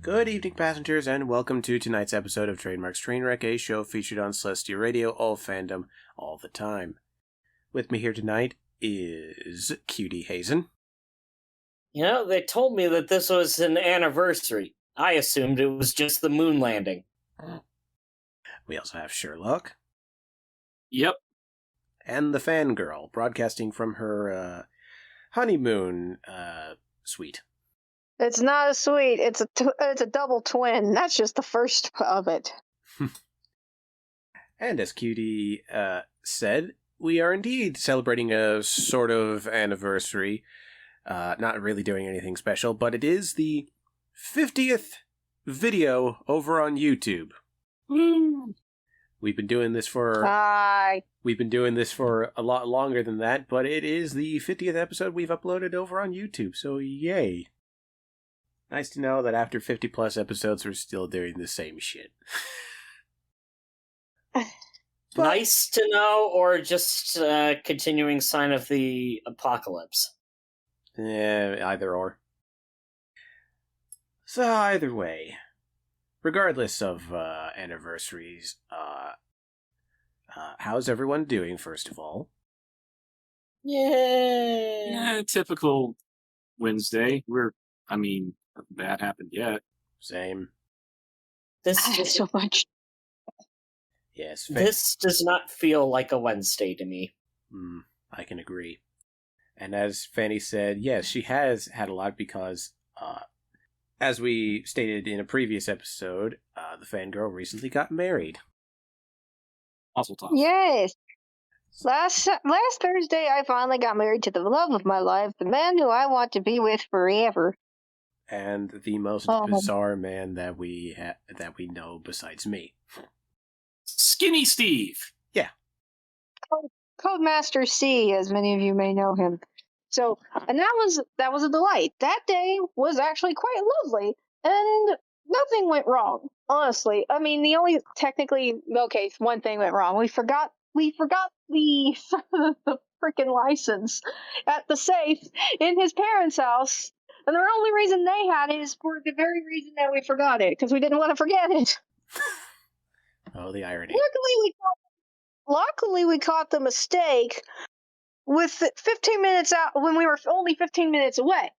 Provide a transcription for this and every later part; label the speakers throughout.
Speaker 1: Good evening, passengers, and welcome to tonight's episode of Trademark's Trainwreck, a show featured on Celestia Radio, all fandom, all the time. With me here tonight is Cutie Hazen.
Speaker 2: You know, they told me that this was an anniversary. I assumed it was just the moon landing.
Speaker 1: We also have Sherlock.
Speaker 3: Yep.
Speaker 1: And the fangirl, broadcasting from her honeymoon suite.
Speaker 4: It's not a suite. It's a double twin. That's just the first of it.
Speaker 1: And as Cutie said, we are indeed celebrating a sort of anniversary. Not really doing anything special, but it is the 50th video over on YouTube.
Speaker 3: Woo.
Speaker 1: We've been doing this for a lot longer than that, but it is the 50th episode we've uploaded over on YouTube, so yay. Nice to know that after 50 plus episodes we're still doing the same shit.
Speaker 2: Nice to know, or just a continuing sign of the apocalypse?
Speaker 1: Either or. So either way, regardless of anniversaries, how's everyone doing, first of all?
Speaker 2: Yay!
Speaker 3: Yeah, typical Wednesday. Nothing bad happened yet.
Speaker 1: Same.
Speaker 4: I have so much.
Speaker 1: Yes.
Speaker 2: This does not feel like a Wednesday to me.
Speaker 1: I can agree. And as Fanny said, yes, she has had a lot because, as we stated in a previous episode, the fangirl recently got married.
Speaker 3: Also tough.
Speaker 4: Yes. Last Thursday, I finally got married to the love of my life, the man who I want to be with forever.
Speaker 1: And the most bizarre man that we know besides me.
Speaker 3: Skinny Steve.
Speaker 1: Yeah.
Speaker 4: Codemaster C, as many of you may know him. So, and that was a delight. That day was actually quite lovely, and nothing went wrong. Honestly, I mean, one thing went wrong. We forgot the freaking license at the safe in his parents' house, and the only reason they had it is for the very reason that we forgot it, because we didn't want to forget it.
Speaker 1: Oh, the irony.
Speaker 4: Luckily, we caught the mistake with 15 minutes out when we were only 15 minutes away.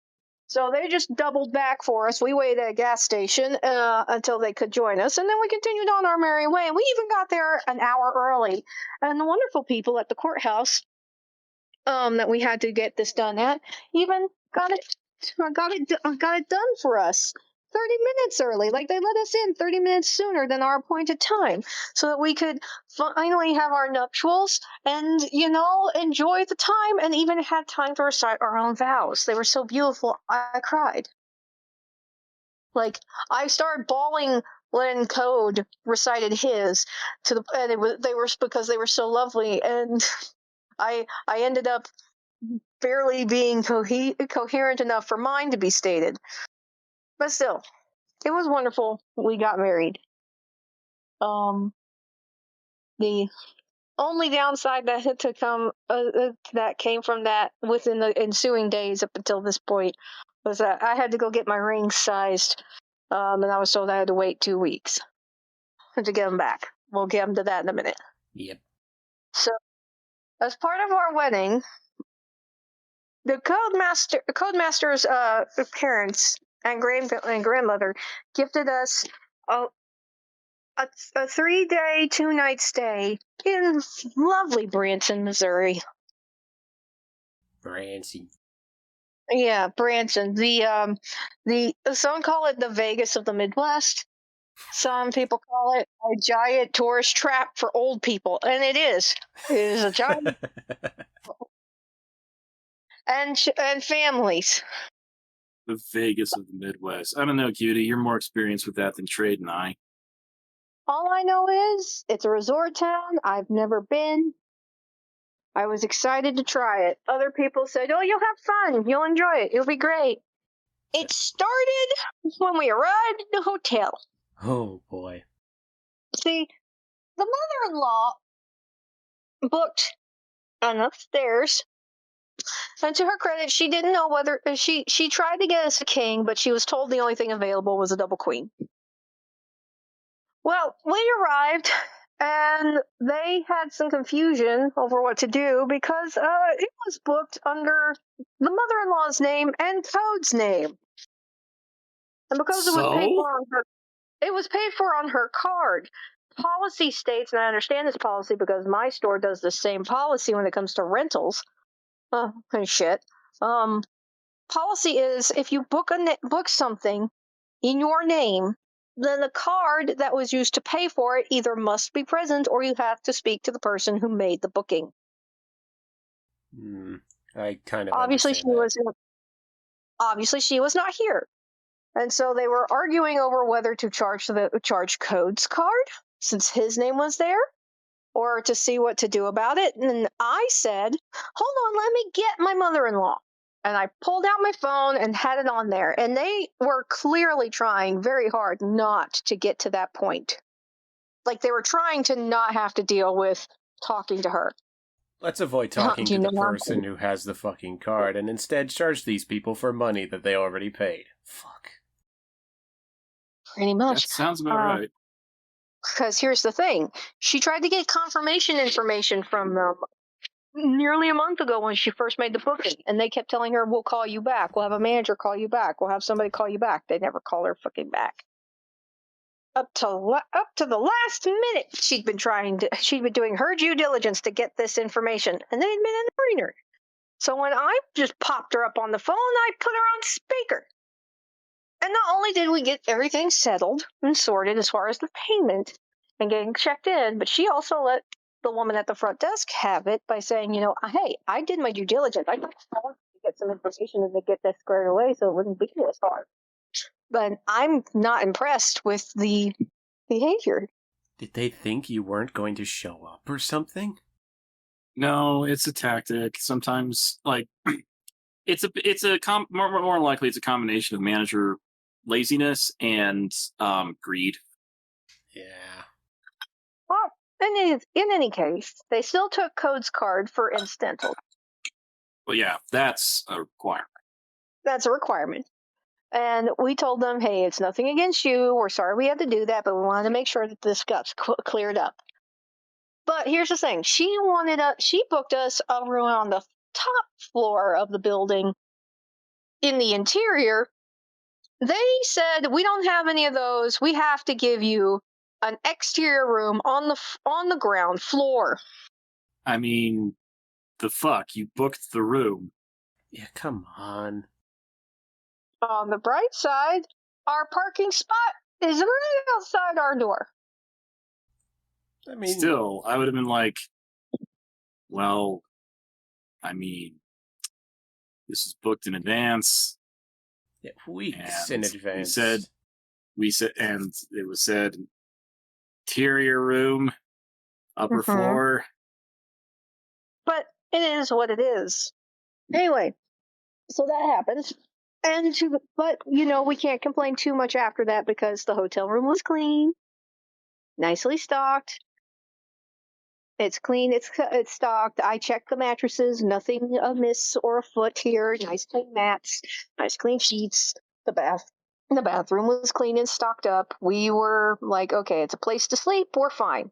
Speaker 4: So they just doubled back for us. We waited at a gas station until they could join us, and then we continued on our merry way. And we even got there an hour early. And the wonderful people at the courthouse that we had to get this done at even got it done for us 30 minutes early. Like, they let us in 30 minutes sooner than our appointed time so that we could finally have our nuptials and, enjoy the time, and even had time to recite our own vows. They were so beautiful, I cried. Like, I started bawling when Code recited his because they were so lovely, and I ended up barely being coherent enough for mine to be stated. But still, it was wonderful. We got married. The only downside that had to come that came from that within the ensuing days up until this point was that I had to go get my rings sized, and I was told I had to wait 2 weeks to get them back. We'll get them to that in a minute.
Speaker 1: Yep.
Speaker 4: So, as part of our wedding, the Codemaster's parents and grandmother gifted us a 3-day, 2-night stay in lovely Branson, Missouri.
Speaker 1: Branson.
Speaker 4: Yeah, Branson. Some call it the Vegas of the Midwest. Some people call it a giant tourist trap for old people, and it is. It is a giant. and families.
Speaker 3: The Vegas of the Midwest. I don't know, Cutie. You're more experienced with that than Trade and I.
Speaker 4: All I know is it's a resort town. I've never been. I was excited to try it. Other people said, "Oh, you'll have fun. You'll enjoy it. It'll be great." It started when we arrived at the hotel.
Speaker 1: Oh, boy.
Speaker 4: See, the mother-in-law booked an upstairs And to her credit, she didn't know whether she tried to get us a king, but she was told the only thing available was a double queen. Well, we arrived, and they had some confusion over what to do because it was booked under the mother-in-law's name and Toad's name, and because it was paid
Speaker 3: So?
Speaker 4: for on her, it was paid for on her card. Policy states, and I understand this policy because my store does the same policy when it comes to rentals. And shit. Policy is if you book something in your name, then the card that was used to pay for it either must be present or you have to speak to the person who made the booking.
Speaker 1: I kind of
Speaker 4: Obviously, she was not here, and so they were arguing over whether to charge Code's card since his name was there, or to see what to do about it. And I said, "Hold on, let me get my mother-in-law." And I pulled out my phone and had it on there. And they were clearly trying very hard not to get to that point. Like they were trying to not have to deal with talking to her.
Speaker 1: Let's avoid talking to the person who has the fucking card and instead charge these people for money that they already paid. Fuck.
Speaker 4: Pretty much.
Speaker 3: That sounds about right.
Speaker 4: Because here's the thing. She tried to get confirmation information from them nearly a month ago when she first made the booking, and they kept telling her, "We'll call you back. We'll have a manager call you back. We'll have somebody call you back." They never call her fucking back. Up to the last minute, she'd been doing her due diligence to get this information, and they had been ignoring her. So when I just popped her up on the phone, I put her on speaker. And not only did we get everything settled and sorted as far as the payment and getting checked in, but she also let the woman at the front desk have it by saying, "Hey, I did my due diligence. I just wanted to get some information and to get this squared away so it wouldn't be as hard." But I'm not impressed with the behavior.
Speaker 1: Did they think you weren't going to show up or something?
Speaker 3: No, it's a tactic. Sometimes, like, more likely it's a combination of manager laziness and greed.
Speaker 1: Yeah.
Speaker 4: Well, in any case, they still took Code's card for incidental.
Speaker 3: Well, yeah, that's a requirement.
Speaker 4: That's a requirement. And we told them, "Hey, it's nothing against you. We're sorry we had to do that, but we wanted to make sure that this got cleared up." But here's the thing. She booked us a room on the top floor of the building in the interior. They said, "We don't have any of those. We have to give you an exterior room on the ground floor."
Speaker 3: I mean, the fuck? You booked the room.
Speaker 1: Yeah, come on.
Speaker 4: On the bright side, our parking spot is right outside our door.
Speaker 1: I mean,
Speaker 3: Still, I would have been like, well, I mean, this is booked in advance.
Speaker 1: yeah, weeks in advance.
Speaker 3: We said, and it was said, interior room, upper floor.
Speaker 4: But it is what it is. Anyway, so that happened. But we can't complain too much after that because the hotel room was clean, nicely stocked. It's clean. It's stocked. I checked the mattresses. Nothing amiss or afoot here. Nice clean mats. Nice clean sheets. The bathroom was clean and stocked up. We were like, okay, it's a place to sleep. We're fine.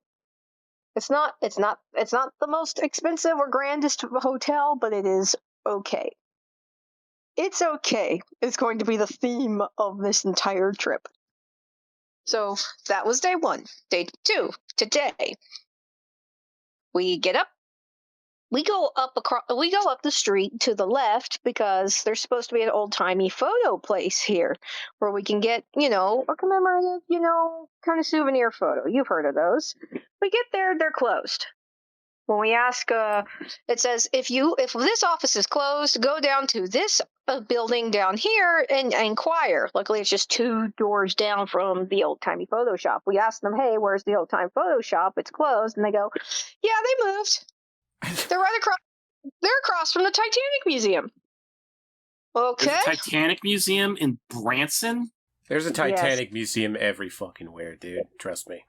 Speaker 4: It's not the most expensive or grandest hotel, but it is okay. It's okay. It's going to be the theme of this entire trip. So that was day 1. Day 2, today. We get up. We go up the street to the left because there's supposed to be an old-timey photo place here where we can get, a commemorative, kind of souvenir photo. You've heard of those. We get there, they're closed. When we ask, it says, if this office is closed, go down to this building down here and inquire. Luckily, it's just 2 doors down from the old-timey photo shop. We asked them, "Hey, where's the old-time photo shop? It's closed." And they go, "Yeah, they moved. They're right across. They're across from the Titanic Museum." Okay.
Speaker 3: There's a Titanic Museum in Branson?
Speaker 1: There's a Titanic museum every fucking where, dude. Trust me.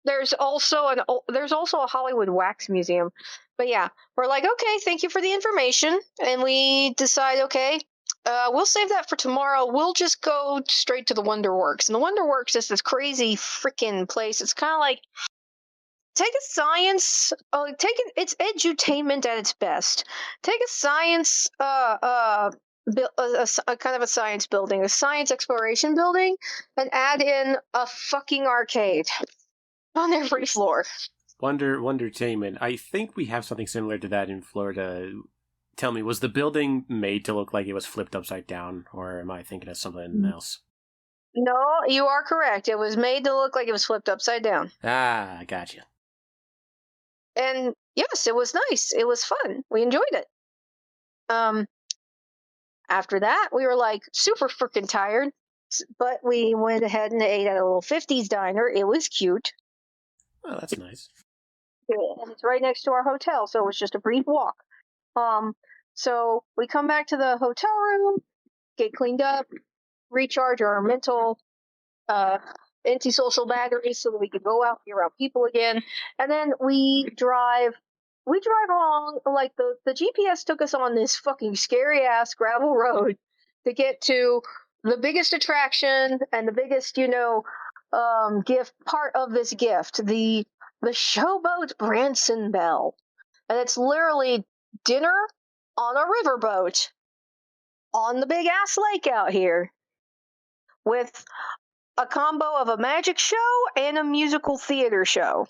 Speaker 4: There's also a Hollywood wax museum. But yeah, we're like, okay, thank you for the information, and we decide, okay, we'll save that for tomorrow. We'll just go straight to the Wonderworks, and the Wonderworks is this crazy freaking place. It's kind of like take a science, it's edutainment at its best. Take a science, a kind of a science building, a science exploration building, and add in a fucking arcade on every floor.
Speaker 1: Wondertainment. I think we have something similar to that in Florida. Tell me, was the building made to look like it was flipped upside down, or am I thinking of something else?
Speaker 4: No, you are correct. It was made to look like it was flipped upside down.
Speaker 1: Ah, I gotcha.
Speaker 4: And yes, it was nice. It was fun. We enjoyed it. After that, we were like super freaking tired, but we went ahead and ate at a little 50s diner. It was cute.
Speaker 1: Oh, that's nice.
Speaker 4: And it's right next to our hotel, so it was just a brief walk. So we come back to the hotel room, get cleaned up, recharge our mental antisocial batteries so that we could go out and be around people again. And then we drive along, like the GPS took us on this fucking scary ass gravel road to get to the biggest attraction and the biggest, gift part of this gift, the Showboat Branson Bell. And it's literally dinner on a riverboat on the big ass lake out here with a combo of a magic show and a musical theater show.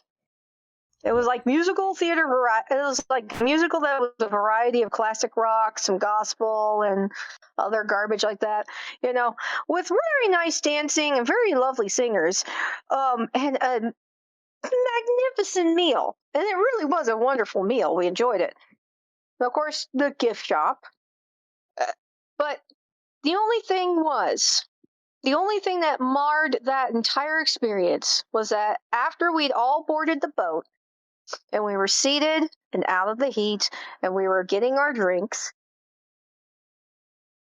Speaker 4: It was like musical theater it was like a musical that was a variety of classic rock, some gospel, and other garbage like that, with very nice dancing and very lovely singers, and a magnificent meal. And it really was a wonderful meal. We enjoyed it. Of course, the gift shop. But the only thing that marred that entire experience was that after we'd all boarded the boat and we were seated and out of the heat and we were getting our drinks,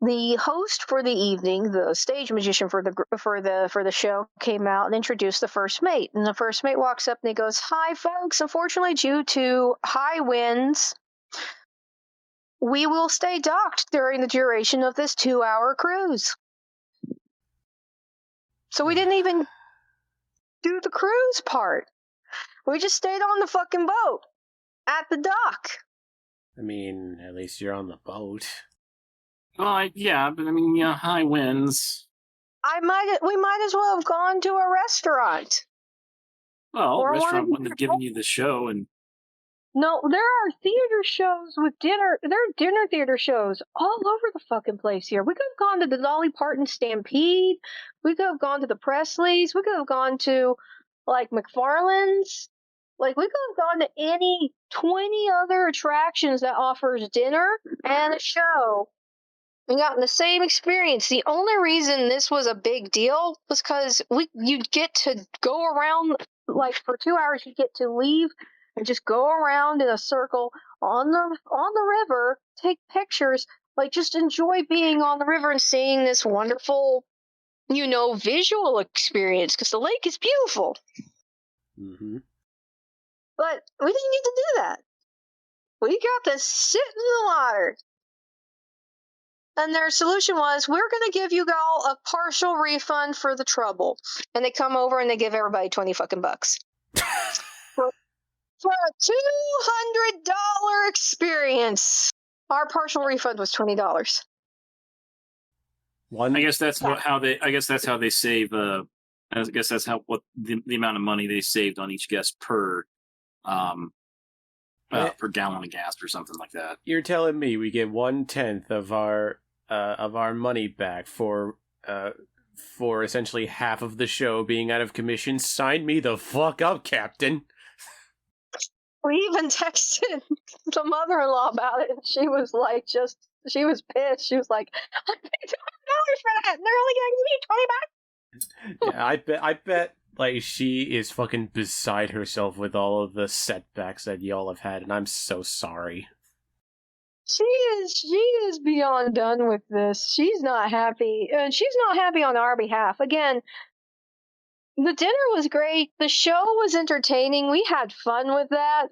Speaker 4: the host for the evening, the stage magician for the show, came out and introduced the first mate. And the first mate walks up and he goes, "Hi, folks. Unfortunately, due to high winds, we will stay docked during the duration of this 2-hour cruise." So we didn't even do the cruise part. We just stayed on the fucking boat at the dock.
Speaker 1: I mean, at least you're on the boat.
Speaker 3: Well, yeah, but I mean, high winds.
Speaker 4: We might as well have gone to a restaurant.
Speaker 3: Well,
Speaker 4: Or
Speaker 3: restaurant
Speaker 4: one-
Speaker 3: wouldn't have given you the show, and
Speaker 4: No, there are theater shows with dinner. There are dinner theater shows all over the fucking place here. We could have gone to the Dolly Parton Stampede. We could have gone to the Presleys. We could have gone to, like, McFarland's. Like, we could have gone to any 20 other attractions that offers dinner and a show and gotten the same experience. The only reason this was a big deal was because you'd get to go around, like, for 2 hours. You'd get to leave and just go around in a circle on the river, take pictures, like, just enjoy being on the river and seeing this wonderful, visual experience, because the lake is beautiful.
Speaker 1: Mm-hmm.
Speaker 4: But we didn't get to do that. We got to sit in the water. And their solution was, we're going to give you all a partial refund for the trouble. And they come over and they give everybody 20 fucking bucks. For a $200 experience, our partial refund was $20.
Speaker 1: One.
Speaker 3: I guess that's how they save. I guess that's what the amount of money they saved on each guest per gallon of gas or something like that.
Speaker 1: You're telling me we get 1/10 of our money back for essentially half of the show being out of commission? Sign me the fuck up, Captain.
Speaker 4: We even texted the mother-in-law about it, and she was like, she was pissed. She was like, I paid $200 for that, and they're only going to give me 20 bucks.
Speaker 1: Yeah, I bet, like, she is fucking beside herself with all of the setbacks that y'all have had, and I'm so sorry.
Speaker 4: She is beyond done with this. She's not happy, and she's not happy on our behalf. Again, The dinner was great. The show was entertaining. We had fun with that.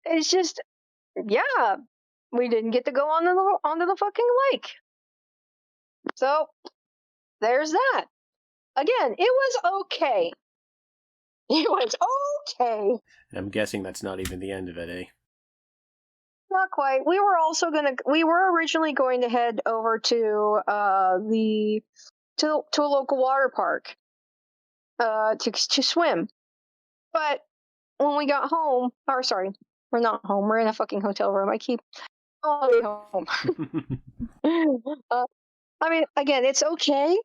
Speaker 4: It's just, yeah, we didn't get to go onto the fucking lake. So there's that. Again, it was okay. It was okay.
Speaker 1: I'm guessing that's not even the end of it, eh?
Speaker 4: Not quite. We were originally going to head over to to a local water park to swim. But when we got home, or sorry, we're not home. We're in a fucking hotel room. I keep going home. I mean, again, it's okay,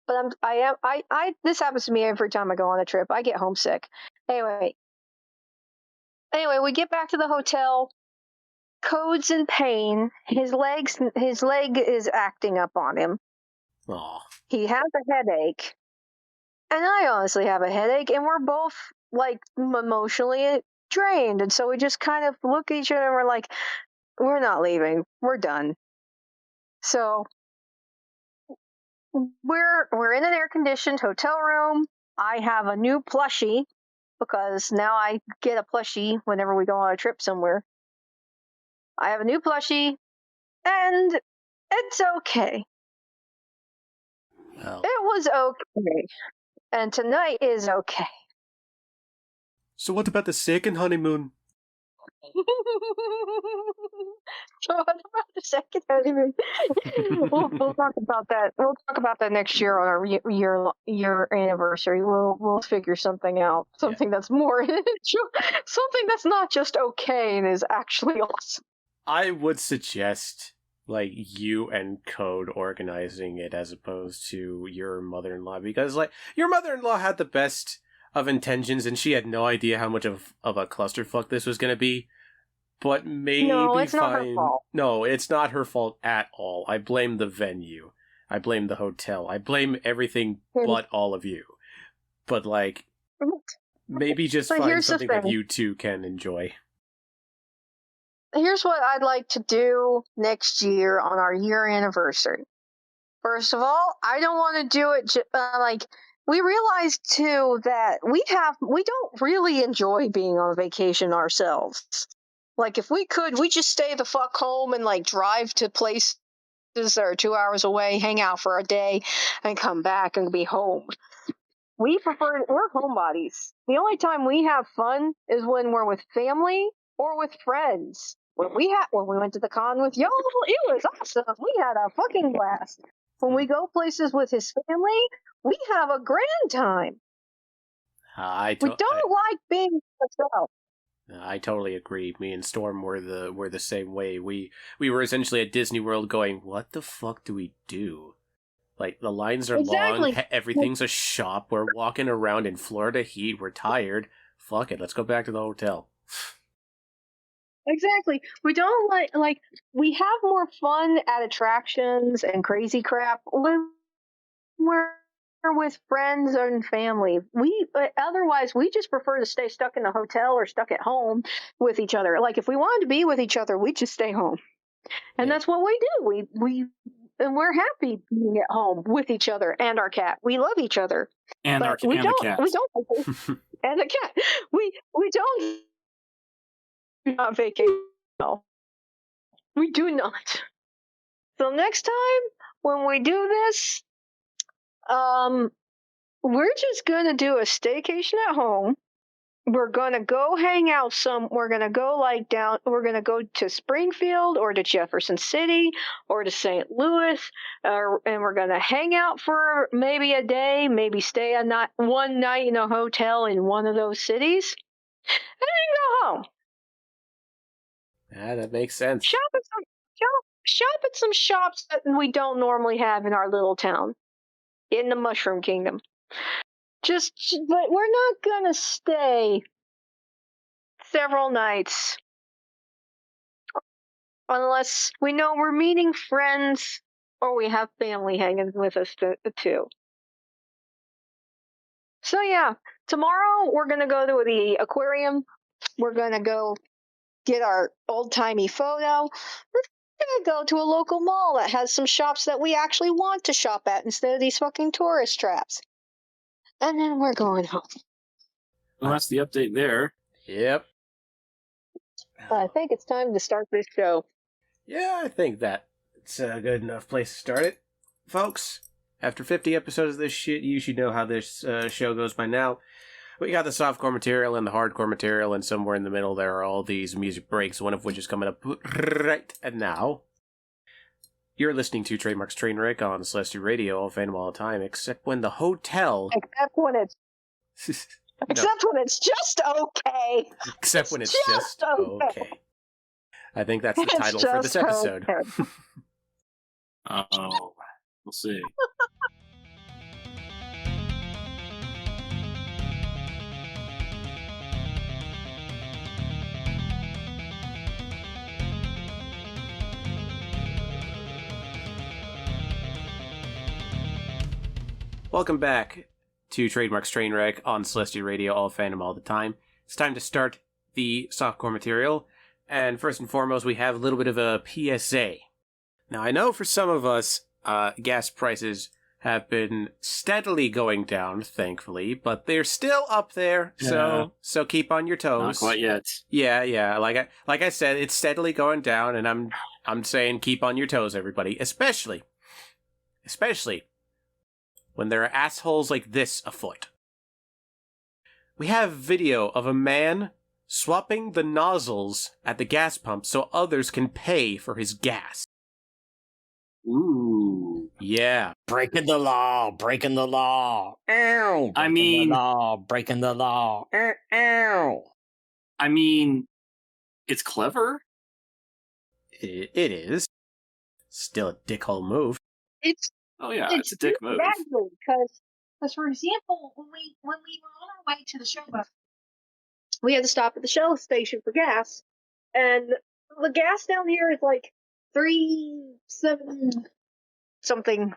Speaker 4: but this happens to me every time I go on a trip. I get homesick. Anyway, we get back to the hotel. Code's in pain. His leg is acting up on him.
Speaker 1: Aw.
Speaker 4: He has a headache. And I honestly have a headache, and we're both, like, emotionally drained. And so we just kind of look at each other and we're like, we're not leaving. We're done. So we're in an air-conditioned hotel room. I have a new plushie because now I get a plushie whenever we go on a trip somewhere. I have a new plushie, and it's okay.
Speaker 1: Well,
Speaker 4: It was okay. And tonight is okay.
Speaker 1: so what about the second honeymoon?
Speaker 4: So what about the second honeymoon? We'll talk about that. We'll talk about that next year on our year anniversary. We'll figure something out. Something that's more something that's not just okay and is actually awesome.
Speaker 1: I would suggest, like, you and Code organizing it as opposed to your mother-in-law, because, like, your mother-in-law had the best of intentions and she had no idea how much of a clusterfuck this was going to be. But maybe
Speaker 4: No, it's not her fault.
Speaker 1: No, it's not her fault at all. I blame the venue. I blame the hotel. I blame everything but all of you. But, like, maybe just
Speaker 4: But
Speaker 1: find
Speaker 4: here's the
Speaker 1: something that
Speaker 4: thing.
Speaker 1: you two can enjoy.
Speaker 4: Here's what I'd like to do next year on our year anniversary. First of all, I don't want to do it like we realized too that we don't really enjoy being on vacation ourselves. Like if we could, we just stay the fuck home and like drive to places that are 2 hours away, hang out for a day, and come back and be home. We're homebodies. The only time we have fun is when we're with family or with friends. When we went to the con with y'all, it was awesome. We had a fucking blast. When we go places with his family, we have a grand time. We don't like being ourselves.
Speaker 1: I totally agree. Me and Storm were the same way. We were essentially at Disney World going, what the fuck do we do? Like, the lines are long, everything's a shop, we're walking around in Florida heat, we're tired. Fuck it, let's go back to the hotel.
Speaker 4: Exactly. We don't like we have more fun at attractions and crazy crap when we're with friends and family. Otherwise we just prefer to stay stuck in the hotel or stuck at home with each other. Like if we wanted to be with each other, we'd just stay home. And that's what we do. And we're happy being at home with each other and our cat. We love each other.
Speaker 3: And
Speaker 4: but
Speaker 3: our and the cat.
Speaker 4: We don't and the cat. We don't not vacation. No. We do not. So next time when we do this, we're just gonna do a staycation at home. We're gonna go hang out we're gonna go we're gonna go to Springfield or to Jefferson City or to St. Louis, and we're gonna hang out for maybe a day, maybe stay one night in a hotel in one of those cities, and then go home.
Speaker 1: Yeah, that makes sense.
Speaker 4: Shop at some shops that we don't normally have in our little town, in the Mushroom Kingdom. But we're not gonna stay several nights unless we know we're meeting friends or we have family hanging with us too. So yeah, tomorrow we're gonna go to the aquarium. We're gonna go get our old-timey photo. We're gonna go to a local mall that has some shops that we actually want to shop at instead of these fucking tourist traps. And then we're going home.
Speaker 3: Well, that's the update there.
Speaker 1: Yep.
Speaker 4: I think it's time to start this show.
Speaker 1: Yeah, I think it's a good enough place to start it. Folks, after 50 episodes of this shit, you should know how this show goes by now. We got the softcore material and the hardcore material, and somewhere in the middle there are all these music breaks, one of which is coming up right now. You're listening to Trademark's Trainwreck on Celestial Radio, all fandom all the time, except when the hotel...
Speaker 4: Except when it's...
Speaker 1: No.
Speaker 4: Except when it's just okay.
Speaker 1: Except when it's just okay. I think that's the
Speaker 4: It's
Speaker 1: title for this
Speaker 4: just
Speaker 1: episode.
Speaker 4: okay.
Speaker 3: Oh, we'll see.
Speaker 1: Welcome back to Trademark's Trainwreck on Celestial Radio, all fandom all the time. It's time to start the softcore material, and first and foremost, we have a little bit of a PSA. Now, I know for some of us, gas prices have been steadily going down, thankfully, but they're still up there, so keep on your toes.
Speaker 3: Not quite yet.
Speaker 1: Yeah. Like I said, it's steadily going down, and I'm saying keep on your toes, everybody, especially when there are assholes like this afoot. We have video of a man swapping the nozzles at the gas pump so others can pay for his gas.
Speaker 3: Ooh.
Speaker 1: Yeah.
Speaker 2: Breaking the law, breaking the law. Ow!
Speaker 3: I
Speaker 2: Breaking
Speaker 3: mean-
Speaker 2: the law, breaking the law. Ow! Ow!
Speaker 3: I mean, it's clever.
Speaker 1: It is. Still a dickhole move.
Speaker 4: It's
Speaker 3: Oh yeah, it's a dick move.
Speaker 4: Because for example, when we were on our way to the show bus, we had to stop at the Shell station for gas, and the gas down here is like 3.7 something,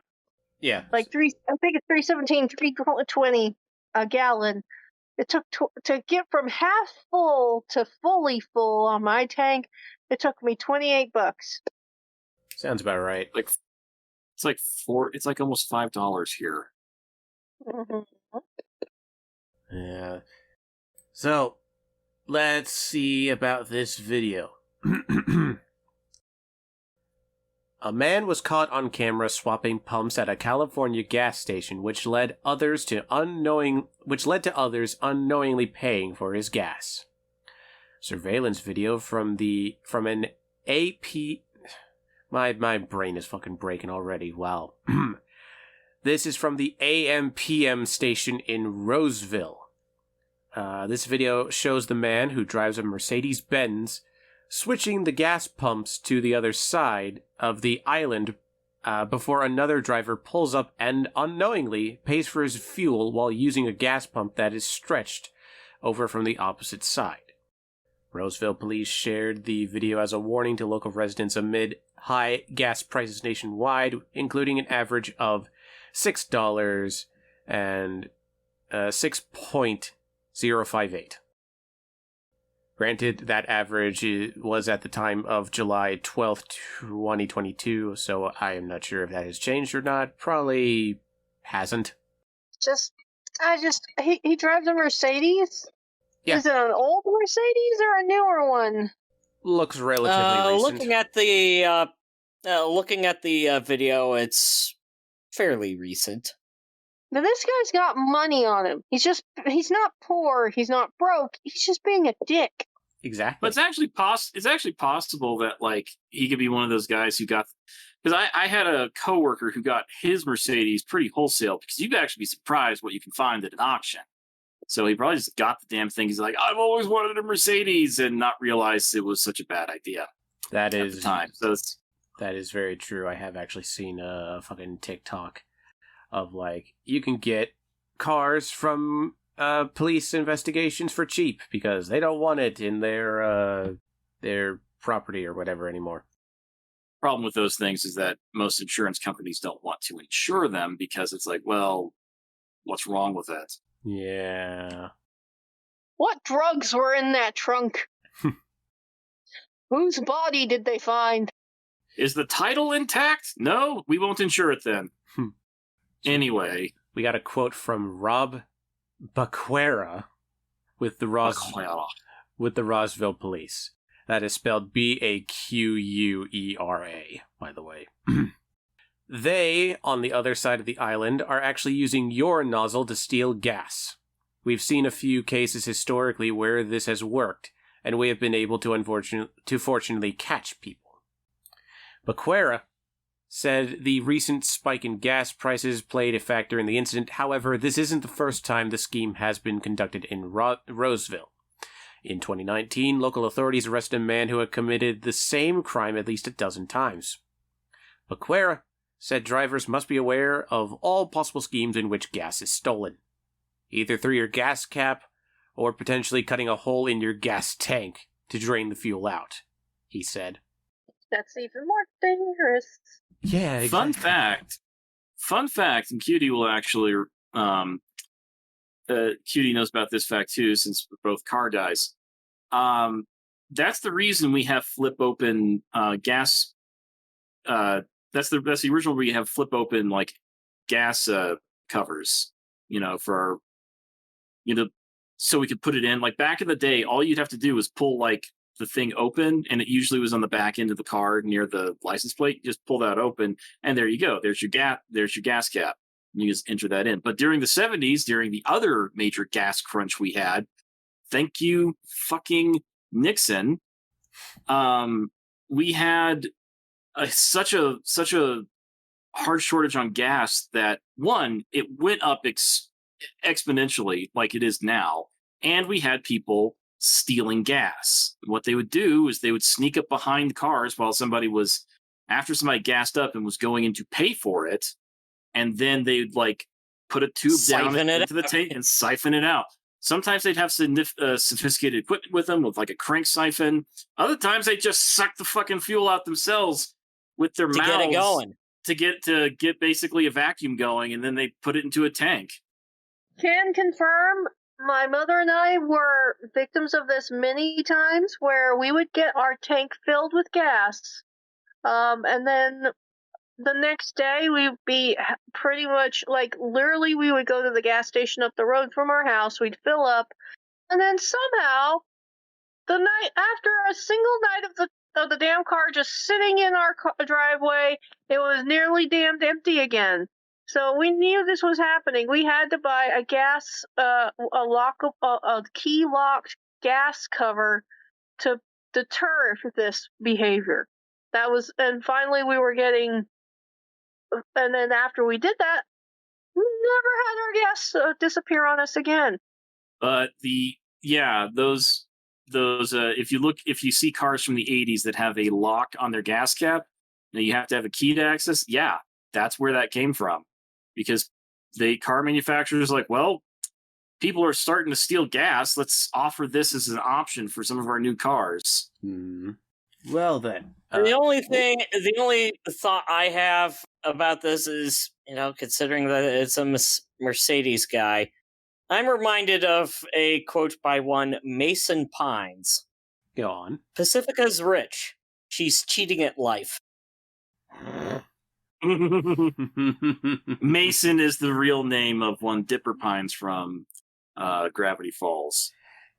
Speaker 1: Yeah.
Speaker 4: like three. I think it's 3.17, 3.20 a gallon. It took to get from half full to fully full on my tank. It took me $28.
Speaker 1: Sounds about right.
Speaker 3: It's like almost $5 here.
Speaker 4: Mm-hmm.
Speaker 1: Yeah. So, let's see about this video. A man was caught on camera swapping pumps at a California gas station, which led to others unknowingly paying for his gas. Surveillance video from an AP. My brain is fucking breaking already. Wow. This is from the AM PM station in Roseville. This video shows the man who drives a Mercedes-Benz switching the gas pumps to the other side of the island before another driver pulls up and unknowingly pays for his fuel while using a gas pump that is stretched over from the opposite side. Roseville police shared the video as a warning to local residents amid high gas prices nationwide, including an average of $6 and 6.058. Granted, that average was at the time of July 12th, 2022, so I am not sure if that has changed or not. Probably hasn't.
Speaker 4: He drives a Mercedes?
Speaker 1: Yeah.
Speaker 4: Is it an old Mercedes or a newer one?
Speaker 1: Looks relatively recent.
Speaker 2: Looking at the video, it's fairly recent.
Speaker 4: Now this guy's got money on him. He's not poor, he's not broke, he's just being a dick.
Speaker 1: Exactly.
Speaker 3: But it's actually possible that like he could be one of those guys who got, because I had a coworker who got his Mercedes pretty wholesale, because you'd actually be surprised what you can find at an auction. So he probably just got the damn thing. He's like, I've always wanted a Mercedes, and not realize it was such a bad idea.
Speaker 1: That
Speaker 3: at
Speaker 1: is
Speaker 3: the time. So
Speaker 1: that is very true. I have actually seen a fucking TikTok of like you can get cars from police investigations for cheap because they don't want it in their property or whatever anymore.
Speaker 3: problem with those things is that most insurance companies don't want to insure them because it's like, well, what's wrong with that?
Speaker 1: Yeah.
Speaker 4: What drugs were in that trunk? Whose body did they find?
Speaker 3: Is the title intact? No, we won't insure it then. Anyway.
Speaker 1: We got a quote from Rob Baquera with the Roseville Police. That is spelled Baquuera, by the way. They, on the other side of the island, are actually using your nozzle to steal gas. We've seen a few cases historically where this has worked, and we have been able to fortunately catch people. Baquera said the recent spike in gas prices played a factor in the incident. However, this isn't the first time the scheme has been conducted in Roseville. In 2019, local authorities arrested a man who had committed the same crime at least a dozen times. Baquera said drivers must be aware of all possible schemes in which gas is stolen, either through your gas cap or potentially cutting a hole in your gas tank to drain the fuel out, he said.
Speaker 4: That's even more dangerous.
Speaker 1: Yeah, exactly.
Speaker 3: Fun fact, and Cutie will actually, Cutie knows about this fact too, since we're both car guys. That's the reason we have flip open gas. That's the original where you have flip open like gas covers, for our, so we could put it in. Like back in the day, all you'd have to do was pull like the thing open, and it usually was on the back end of the car near the license plate. You just pull that open, and there you go. There's your gas cap. You just enter that in. But during the 70s, during the other major gas crunch we had, thank you fucking Nixon, we had such a hard shortage on gas that, one, it went up exponentially like it is now, and we had people stealing gas. What they would do is they would sneak up behind cars while after somebody gassed up and was going in to pay for it, and then they'd like put a tube down into the tank and siphon it out. Sometimes they'd have sophisticated equipment with them, with like a crank siphon. Other times they just suck the fucking fuel out themselves with their mouths
Speaker 2: get it going,
Speaker 3: to get basically a vacuum going, and then they put it into a tank.
Speaker 4: Can confirm, my mother and I were victims of this many times, where we would get our tank filled with gas, and then the next day we'd be pretty much like, literally, we would go to the gas station up the road from our house, we'd fill up, and then somehow the night after a single night of the damn car just sitting in our driveway, it was nearly damned empty again. So we knew this was happening. We had to buy a key locked gas cover to deter this behavior. And finally we were getting, and then after we did that, we never had our gas disappear on us again.
Speaker 3: But those if you see cars from the 80s that have a lock on their gas cap, and you have to have a key to access, that's where that came from. Because the car manufacturers like, well, people are starting to steal gas. Let's offer this as an option for some of our new cars.
Speaker 1: Well then,
Speaker 2: the only thought I have about this is, considering that it's a Mercedes guy, I'm reminded of a quote by one Mason Pines.
Speaker 1: Go on.
Speaker 2: Pacifica's rich. She's cheating at life.
Speaker 3: Mason is the real name of one Dipper Pines from Gravity Falls.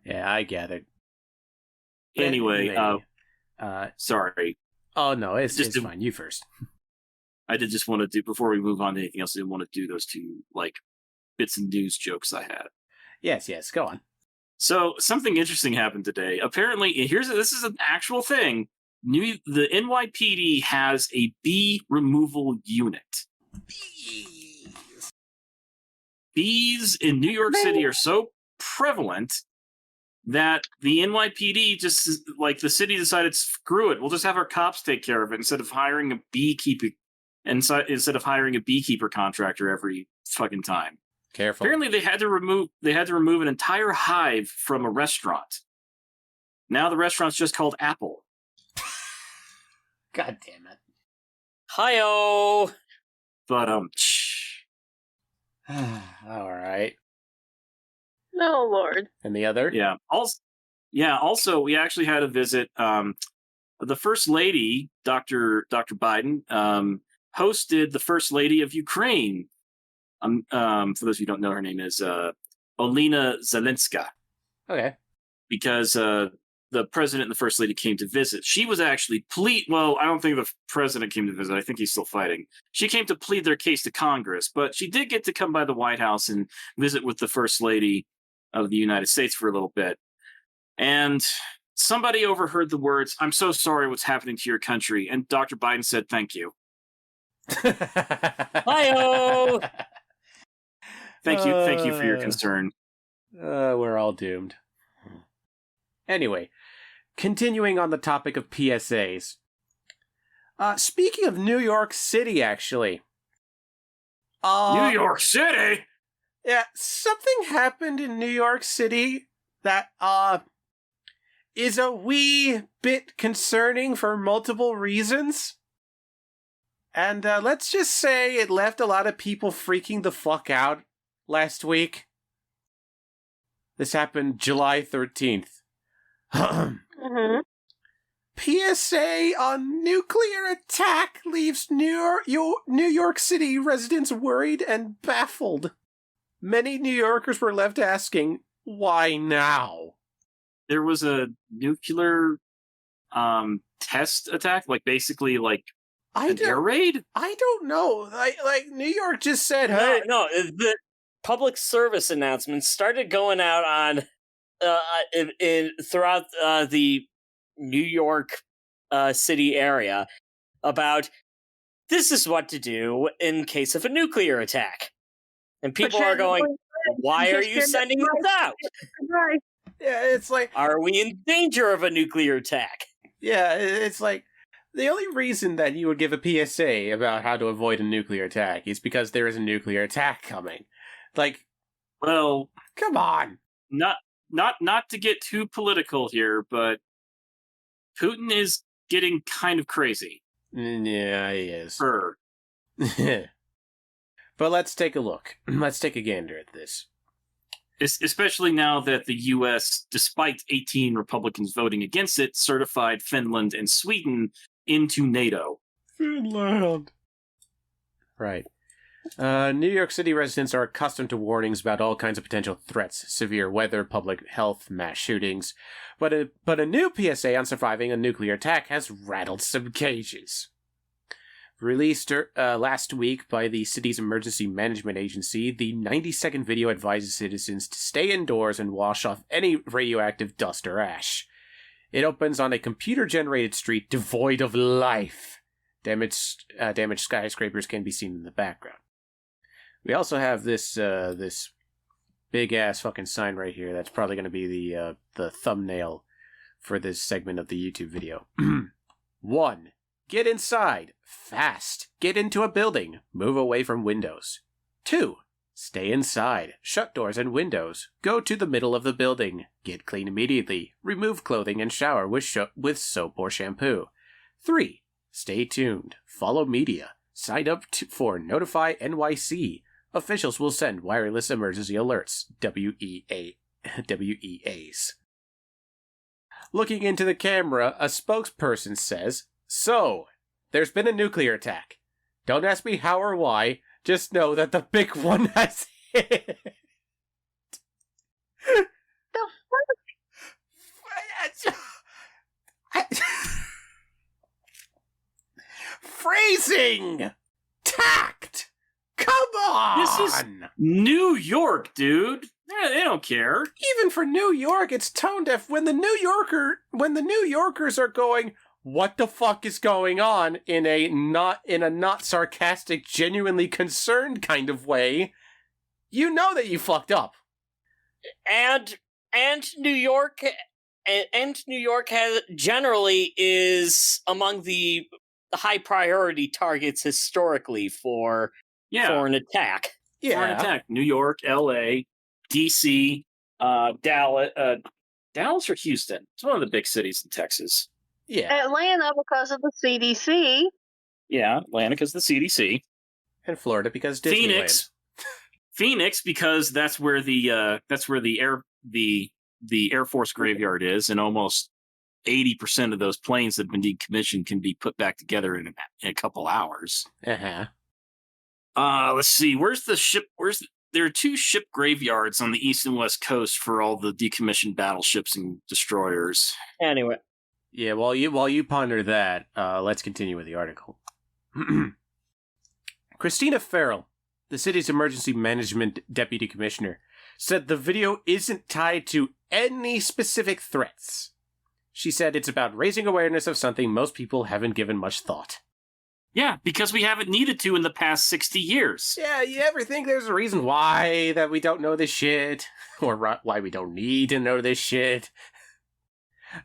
Speaker 1: Yeah, I get it.
Speaker 3: Anyway, sorry.
Speaker 1: Oh no, it's fine. You first.
Speaker 3: I did just want to do, before we move on to anything else, I didn't want to do those two like bits and news jokes I had.
Speaker 1: Yes, go on.
Speaker 3: So something interesting happened today. Apparently, this is an actual thing. The NYPD has a bee removal unit. Bees in New York City are so prevalent that the NYPD just, like, the city decided, screw it, we'll just have our cops take care of it instead of hiring a beekeeper contractor every fucking time.
Speaker 1: Careful.
Speaker 3: Apparently, they had to remove an entire hive from a restaurant. Now the restaurant's just called Apple.
Speaker 1: God damn it.
Speaker 2: Hi-oh!
Speaker 3: But,
Speaker 1: all right.
Speaker 4: No, Lord.
Speaker 1: And the other?
Speaker 3: Yeah. Also, we actually had a visit. The First Lady, Dr. Biden, hosted the First Lady of Ukraine. For those who don't know, her name is Olena Zelenska,
Speaker 1: Okay.
Speaker 3: because the president and the first lady came to visit. She was actually well, I don't think the president came to visit. I think he's still fighting. She came to plead their case to Congress, but she did get to come by the White House and visit with the first lady of the United States for a little bit. And somebody overheard the words, "I'm so sorry what's happening to your country." And Dr. Biden said, "Thank you."
Speaker 2: Hi-oh!
Speaker 3: Thank you for your concern.
Speaker 1: We're all doomed. Anyway, continuing on the topic of PSAs. Speaking of New York City, actually.
Speaker 3: New York City?
Speaker 1: Yeah, something happened in New York City that, is a wee bit concerning for multiple reasons. And, let's just say it left a lot of people freaking the fuck out last week. This happened July 13th.
Speaker 4: Mm-hmm.
Speaker 1: PSA on nuclear attack leaves New York City residents worried and baffled. Many New Yorkers were left asking, why now?
Speaker 3: There was a nuclear test attack, like basically like an air raid?
Speaker 1: I don't know. Like New York just said, hey.
Speaker 2: No, the public service announcements started going out on throughout the New York City area about this is what to do in case of a nuclear attack. And people are going, why are you sending this out?
Speaker 4: Right.
Speaker 1: Yeah, it's like...
Speaker 2: Are we in danger of a nuclear attack?
Speaker 1: Yeah, it's like... The only reason that you would give a PSA about how to avoid a nuclear attack is because there is a nuclear attack coming. Like...
Speaker 3: Well...
Speaker 1: Come on!
Speaker 3: Not to get too political here, but Putin is getting kind of crazy.
Speaker 1: Yeah, he is. But let's take a look. Let's take a gander at this.
Speaker 3: Especially now that the U.S., despite 18 Republicans voting against it, certified Finland and Sweden into NATO.
Speaker 1: Finland! Right. New York City residents are accustomed to warnings about all kinds of potential threats, severe weather, public health, mass shootings, but a new PSA on surviving a nuclear attack has rattled some cages. Released last week by the city's emergency management agency, the 90-second video advises citizens to stay indoors and wash off any radioactive dust or ash. It opens on a computer-generated street devoid of life. Damaged skyscrapers can be seen in the background. We also have this big ass fucking sign right here. That's probably going to be the thumbnail for this segment of the YouTube video. 1. Get inside. Fast. Get into a building. Move away from windows. 2. Stay inside. Shut doors and windows. Go to the middle of the building. Get clean immediately. Remove clothing and shower with soap or shampoo. 3. Stay tuned. Follow media. Sign up for Notify NYC. Officials will send wireless emergency alerts, WEAs. Looking into the camera, a spokesperson says, "So, there's been a nuclear attack. Don't ask me how or why, just know that the big one has hit."
Speaker 4: The fuck?
Speaker 1: Phrasing! Tact! Come on!
Speaker 3: This is New York, dude. They don't care.
Speaker 1: Even for New York, it's tone deaf when the New Yorkers are going, what the fuck is going on, in a not sarcastic, genuinely concerned kind of way. You know that you fucked up.
Speaker 2: And New York has generally is among the high priority targets historically for an attack.
Speaker 1: Yeah.
Speaker 3: For an attack. New York, LA, DC, Dallas or Houston. It's one of the big cities in Texas.
Speaker 1: Yeah.
Speaker 4: Atlanta because of the CDC.
Speaker 3: Yeah, Atlanta because of the CDC.
Speaker 1: And Florida because Disneyland.
Speaker 3: Phoenix because that's where the Air Force graveyard is, and almost 80% of those planes that have been decommissioned can be put back together in a couple hours.
Speaker 1: Uh-huh.
Speaker 3: Let's see. Where's the ship? there are two ship graveyards on the east and west coast for all the decommissioned battleships and destroyers.
Speaker 2: Anyway,
Speaker 1: Yeah, while you ponder that, let's continue with the article. Christina Farrell, the city's emergency management deputy commissioner, said the video isn't tied to any specific threats. She said it's about raising awareness of something most people haven't given much thought.
Speaker 3: Yeah, because we haven't needed to in the past 60 years.
Speaker 1: Yeah, you ever think there's a reason why that we don't know this shit? Or why we don't need to know this shit?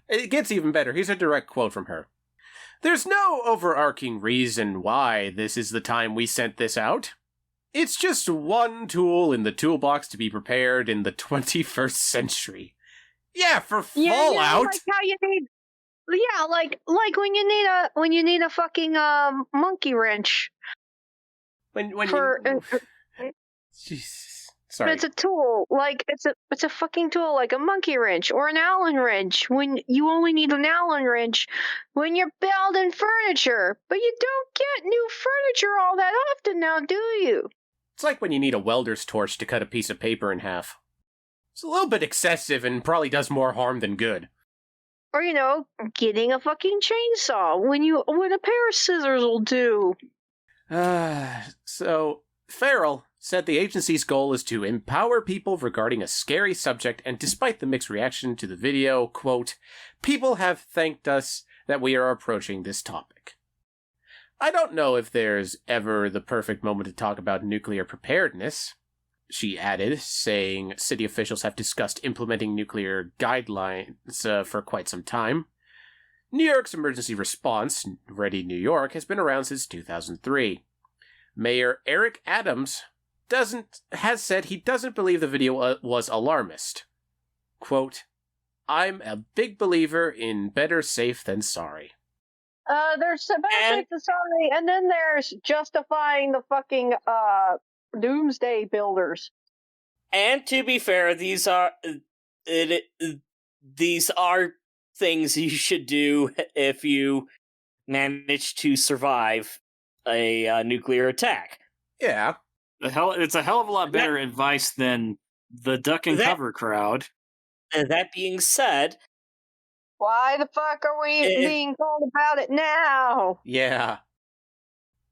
Speaker 1: It gets even better. Here's a direct quote from her. There's no overarching reason why this is the time we sent this out. It's just one tool in the toolbox to be prepared in the 21st century. Yeah, for Fallout.
Speaker 4: Yeah, like how you need. Yeah, like when you need a fucking monkey wrench.
Speaker 1: When
Speaker 4: for
Speaker 1: you... Jesus. Sorry.
Speaker 4: It's a tool, like it's a fucking tool, like a monkey wrench or an Allen wrench. When you only need an Allen wrench when you're building furniture, but you don't get new furniture all that often now, do you?
Speaker 1: It's like when you need a welder's torch to cut a piece of paper in half. It's a little bit excessive and probably does more harm than good.
Speaker 4: Or, getting a fucking chainsaw when a pair of scissors will do.
Speaker 1: So, Farrell said the agency's goal is to empower people regarding a scary subject, and despite the mixed reaction to the video, quote, people have thanked us that we are approaching this topic. I don't know if there's ever the perfect moment to talk about nuclear preparedness, she added, saying city officials have discussed implementing nuclear guidelines for quite some time. New York's emergency response, Ready New York, has been around since 2003. Mayor Eric Adams has said he doesn't believe the video was alarmist. Quote, I'm a big believer in better safe than sorry.
Speaker 4: There's better safe than sorry, and then there's justifying the fucking doomsday builders.
Speaker 2: And to be fair, these are things you should do if you manage to survive a nuclear attack.
Speaker 1: Yeah.
Speaker 3: It's a hell of a lot better advice than the duck and cover crowd.
Speaker 2: That being said,
Speaker 4: why the fuck are we being told about it now?
Speaker 1: Yeah.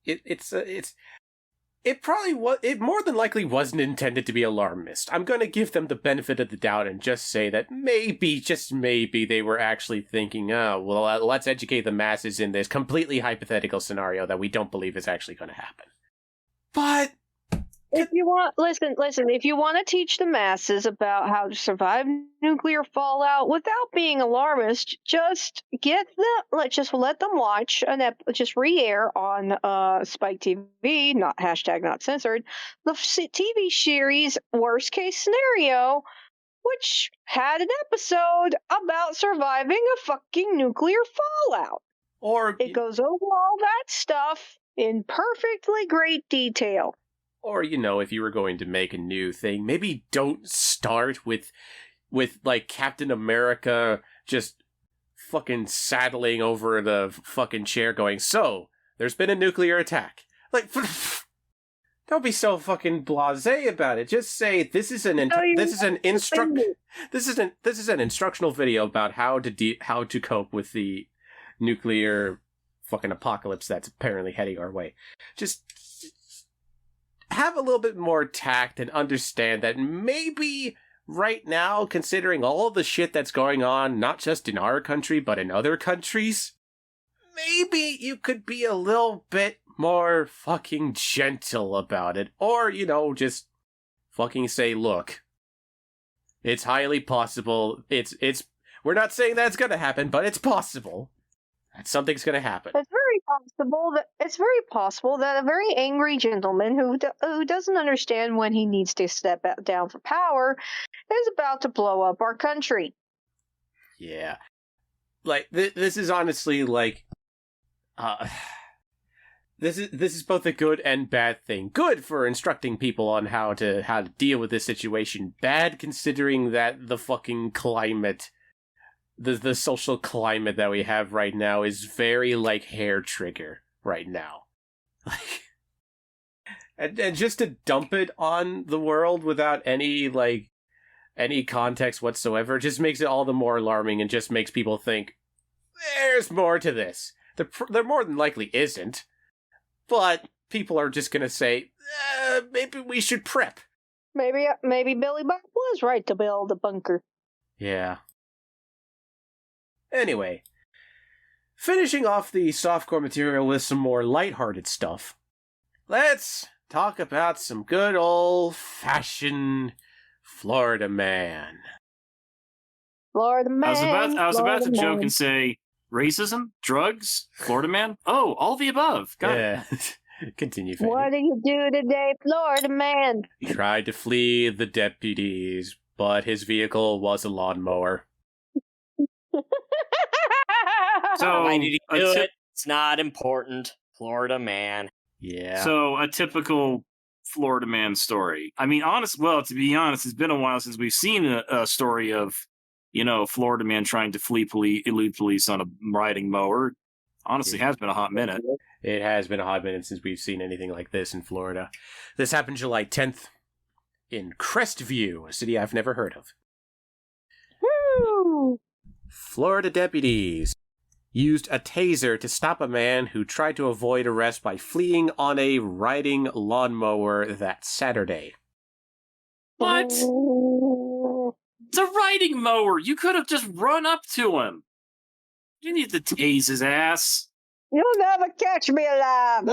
Speaker 1: It probably was. It more than likely wasn't intended to be alarmist. I'm going to give them the benefit of the doubt and just say that maybe, just maybe, they were actually thinking, let's educate the masses in this completely hypothetical scenario that we don't believe is actually going to happen. But
Speaker 4: if you want, listen, if you want to teach the masses about how to survive nuclear fallout without being alarmist, just let them watch just re-air on Spike TV, not #not-censored, the TV series Worst Case Scenario, which had an episode about surviving a fucking nuclear fallout. It goes over all that stuff in perfectly great detail.
Speaker 1: Or, if you were going to make a new thing, maybe don't start with like, Captain America just fucking saddling over the fucking chair going, so, there's been a nuclear attack. Like, don't be so fucking blasé about it. Just say, this is an instructional video about how to cope with the nuclear fucking apocalypse that's apparently heading our way. Just have a little bit more tact and understand that maybe right now, considering all the shit that's going on, not just in our country, but in other countries, maybe you could be a little bit more fucking gentle about it. Or, just fucking say, look, it's highly possible. We're not saying that's gonna happen, but it's possible that something's gonna happen.
Speaker 4: It's very possible that a very angry gentleman who doesn't understand when he needs to step down for power is about to blow up our country.
Speaker 1: Yeah, like this is honestly like, this is both a good and bad thing. Good for instructing people on how to deal with this situation. Bad considering that the fucking climate. The social climate that we have right now is very, like, hair trigger right now. Like, And just to dump it on the world without any context whatsoever just makes it all the more alarming and just makes people think there's more to this. There more than likely isn't, but people are just gonna say maybe we should prep.
Speaker 4: Maybe Billy Bob was right to build a bunker.
Speaker 1: Yeah. Anyway, finishing off the softcore material with some more lighthearted stuff, let's talk about some good old-fashioned Florida man.
Speaker 4: Florida man.
Speaker 3: I was about to
Speaker 4: Florida
Speaker 3: joke
Speaker 4: man.
Speaker 3: and say racism, drugs, Florida man. Oh, all the above. Got it.
Speaker 1: Continue, Fanny.
Speaker 4: What do you do today, Florida man?
Speaker 1: He tried to flee the deputies, but his vehicle was a lawnmower.
Speaker 3: So
Speaker 2: Why did he
Speaker 3: a
Speaker 2: do
Speaker 3: tip-
Speaker 2: it? It's not important. Florida man.
Speaker 1: Yeah.
Speaker 3: So a typical Florida man story. I mean, to be honest, it's been a while since we've seen a story of, Florida man trying to elude police on a riding mower. Honestly, has been a hot minute.
Speaker 1: It has been a hot minute since we've seen anything like this in Florida. This happened July 10th in Crestview, a city I've never heard of.
Speaker 4: Woo!
Speaker 1: Florida deputies used a taser to stop a man who tried to avoid arrest by fleeing on a riding lawnmower that Saturday.
Speaker 3: What? It's a riding mower. You could have just run up to him. You need to tase his ass.
Speaker 4: You'll never catch me alive.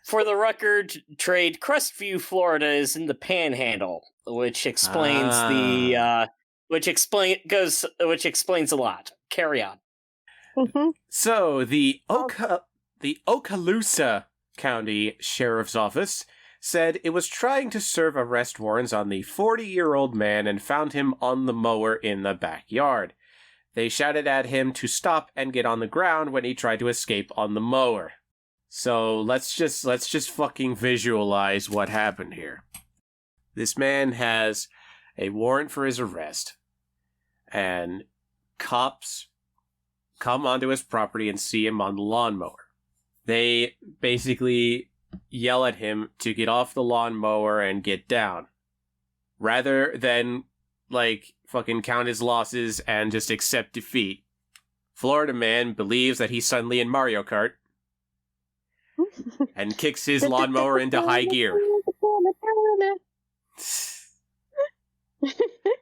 Speaker 2: For the record, Crestview, Florida is in the Panhandle, which explains which explains a lot. Carry on.
Speaker 4: Mm-hmm.
Speaker 1: So, the Okaloosa County Sheriff's Office said it was trying to serve arrest warrants on the 40-year-old man and found him on the mower in the backyard. They shouted at him to stop and get on the ground when he tried to escape on the mower. So let's just fucking visualize what happened here. This man has a warrant for his arrest, and cops come onto his property and see him on the lawnmower. They basically yell at him to get off the lawnmower and get down, rather than fucking count his losses and just accept defeat. Florida man believes that he's suddenly in Mario Kart and kicks his lawnmower into high gear.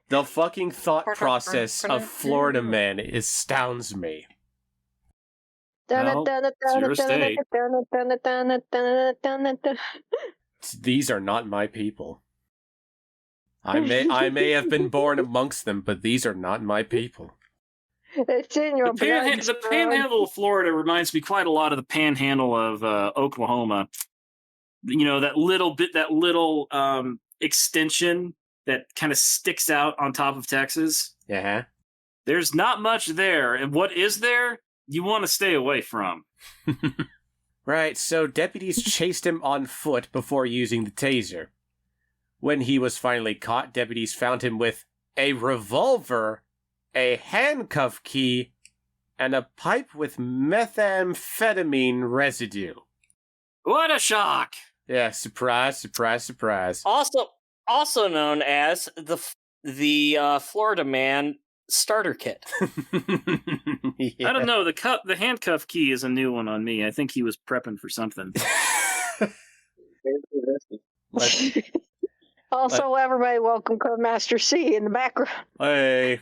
Speaker 1: The fucking thought process of Florida man astounds me.
Speaker 3: Well, it's your state.
Speaker 1: These are not my people. I may have been born amongst them, but these are not my people.
Speaker 4: It's in your blood.
Speaker 3: The panhandle of Florida reminds me quite a lot of the panhandle of Oklahoma. That little extension that kind of sticks out on top of Texas.
Speaker 1: Yeah.
Speaker 3: There's not much there, and what is there, you want to stay away from.
Speaker 1: Right, so deputies chased him on foot before using the taser. When he was finally caught, deputies found him with a revolver, a handcuff key, and a pipe with methamphetamine residue.
Speaker 3: What a shock!
Speaker 1: Yeah, surprise, surprise, surprise.
Speaker 2: Also known as the Florida man starter kit.
Speaker 1: Yeah.
Speaker 3: I don't know. The handcuff key is a new one on me. I think he was prepping for something.
Speaker 4: Also, everybody welcome Master C in the background.
Speaker 1: Hey.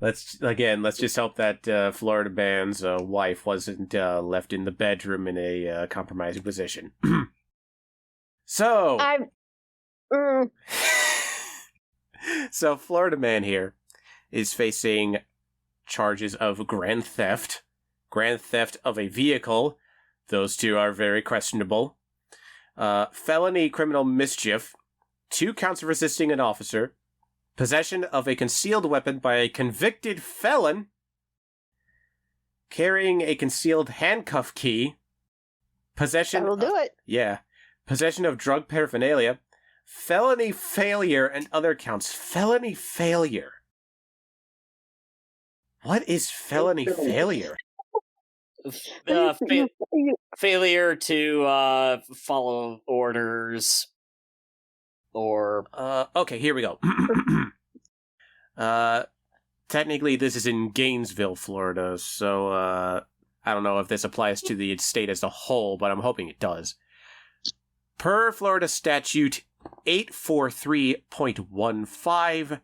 Speaker 1: Let's just hope that Florida man's wife wasn't left in the bedroom in a compromising position. So... So, Florida man here is facing charges of grand theft of a vehicle. Those two are very questionable. Felony criminal mischief, 2 counts of resisting an officer, possession of a concealed weapon by a convicted felon, carrying a concealed handcuff key, possession...
Speaker 4: That'll do it.
Speaker 1: Yeah. Possession of drug paraphernalia, felony failure, and other counts. Felony failure. What is felony failure?
Speaker 2: Failure to follow orders, or
Speaker 1: okay, here we go. Technically, this is in Gainesville, Florida, so I don't know if this applies to the state as a whole, but I'm hoping it does. Per Florida Statute 843.15,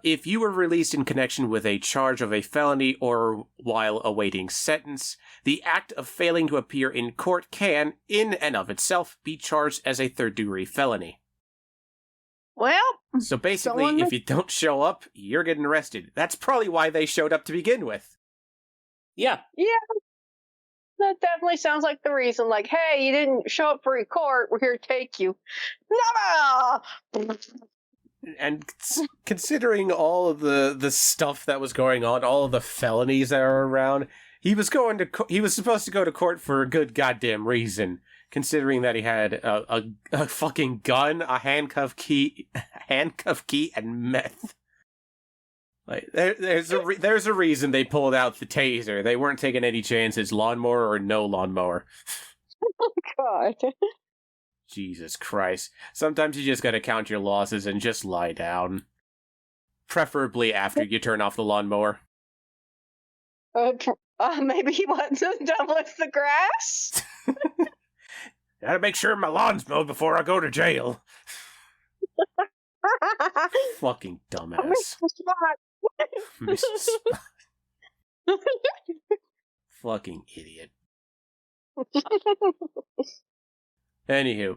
Speaker 1: if you were released in connection with a charge of a felony or while awaiting sentence, the act of failing to appear in court can, in and of itself, be charged as a third-degree felony.
Speaker 4: Well,
Speaker 1: So basically,
Speaker 4: Someone-
Speaker 1: if you don't show up, you're getting arrested. That's probably why they showed up to begin with.
Speaker 2: yeah,
Speaker 4: that definitely sounds like the reason. Like, hey, you didn't show up for your court. We're here to take you. No!
Speaker 1: And considering all of the stuff that was going on, all of the felonies that are around, he was supposed to go to court for a good goddamn reason. Considering that he had a fucking gun, a handcuff key, and meth. Like there's a reason they pulled out the taser. They weren't taking any chances, lawnmower or no lawnmower.
Speaker 4: God.
Speaker 1: Jesus Christ. Sometimes you just gotta count your losses and just lie down. Preferably after you turn off the lawnmower.
Speaker 4: Maybe he wasn't done with the grass?
Speaker 1: Gotta make sure my lawn's mowed before I go to jail. Fucking dumbass. Mr. Spot. Fucking idiot. Anywho,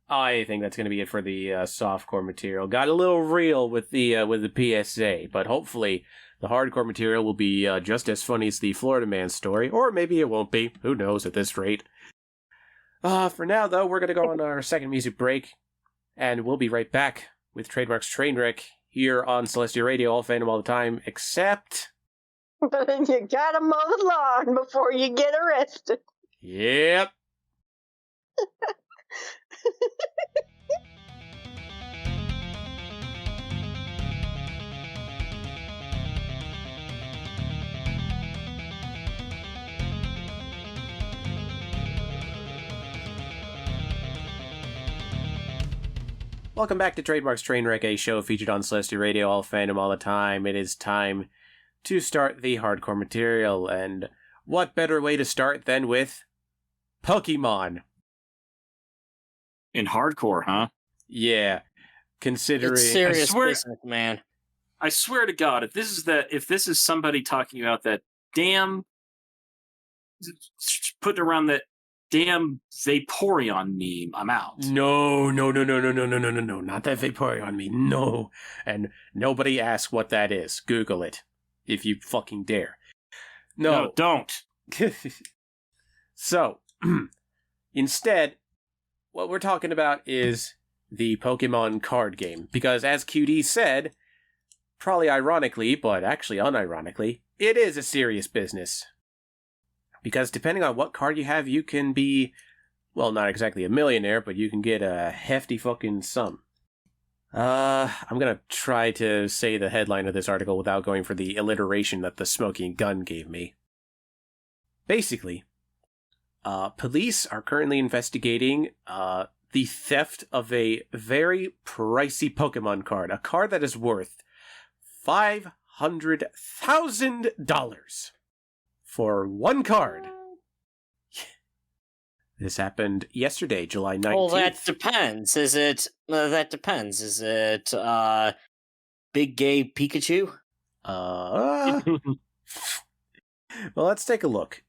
Speaker 1: I think that's going to be it for the softcore material. Got a little real with the PSA, but hopefully the hardcore material will be just as funny as the Florida Man story, or maybe it won't be. Who knows at this rate? For now, though, we're going to go on our second music break, and we'll be right back with Trademark's Trainwreck here on Celestia Radio, all fandom all the time, except...
Speaker 4: But then you gotta mow the lawn before you get arrested.
Speaker 1: Yep. Welcome back to Trademark's Trainwreck, a show featured on Celestia Radio, all fandom all the time. It is time to start the hardcore material, and what better way to start than with Pokemon?
Speaker 3: In hardcore, huh?
Speaker 1: Yeah, considering...
Speaker 2: it's serious
Speaker 3: I swear-
Speaker 2: business, man.
Speaker 3: I swear to God, if this is somebody talking about that damn putting around that damn Vaporeon meme, I'm out.
Speaker 1: No, not that Vaporeon me, no. And nobody ask what that is. Google it, if you fucking dare.
Speaker 3: No, don't.
Speaker 1: So, instead, what we're talking about is the Pokemon card game. Because as QD said, probably ironically, but actually unironically, it is a serious business. Because depending on what card you have, you can be, well, not exactly a millionaire, but you can get a hefty fucking sum. I'm gonna try to say the headline of this article without going for the alliteration that the smoking gun gave me. Basically, police are currently investigating the theft of a very pricey Pokemon card, a card that is worth $500,000 for one card. This happened yesterday, July 19th.
Speaker 2: Well, that depends. Is it... that depends. Is it, Big Gay Pikachu?
Speaker 1: Well, let's take a look.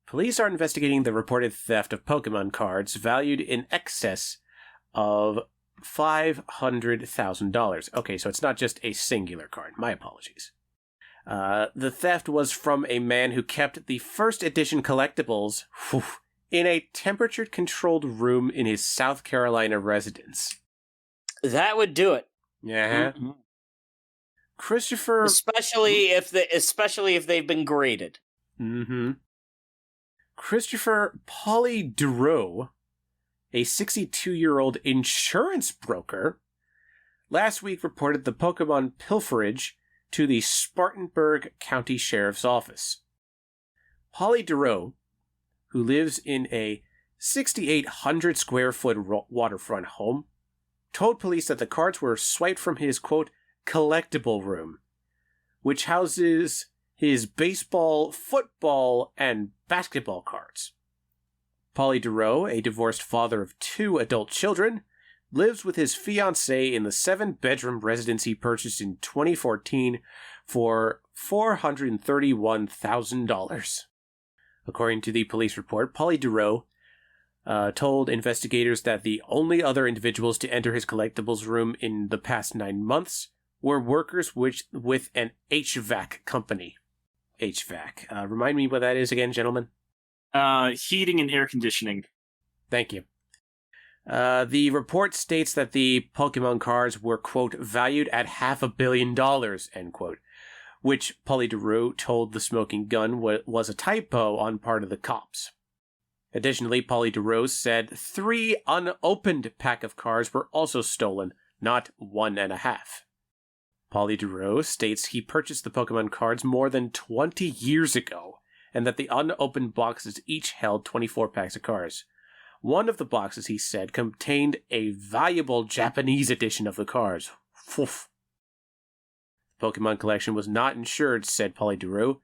Speaker 1: Police are investigating the reported theft of Pokemon cards valued in excess of $500,000. Okay, so it's not just a singular card. My apologies. The theft was from a man who kept the first edition collectibles in a temperature-controlled room in his South Carolina residence.
Speaker 2: That would do it.
Speaker 1: Yeah.
Speaker 3: Mm-hmm.
Speaker 1: Christopher...
Speaker 2: Especially if they've been graded.
Speaker 1: Mm-hmm. Christopher Polyduro, a 62-year-old insurance broker, last week reported the Pokemon pilferage to the Spartanburg County Sheriff's Office. Polly DeRoe, who lives in a 6,800 square foot waterfront home, told police that the cards were swiped from his, quote, collectible room, which houses his baseball, football, and basketball cards. Polly DeRoe, a divorced father of 2 adult children, lives with his fiancée in the 7-bedroom residence he purchased in 2014 for $431,000. According to the police report, Polly DeRoe told investigators that the only other individuals to enter his collectibles room in the past 9 months were workers with an HVAC company. HVAC. Remind me what that is again, gentlemen?
Speaker 3: Heating and air conditioning.
Speaker 1: Thank you. The report states that the Pokemon cards were, quote, valued at $500 million, end quote, which Polly DeRoe told the Smoking Gun was a typo on part of the cops. Additionally, Polly DeRoe said 3 unopened pack of cards were also stolen, not 1.5. Polly DeRoe states he purchased the Pokemon cards more than 20 years ago, and that the unopened boxes each held 24 packs of cards. One of the boxes, he said, contained a valuable Japanese edition of the cards. Oof. The Pokemon collection was not insured, said Polly DeRoe,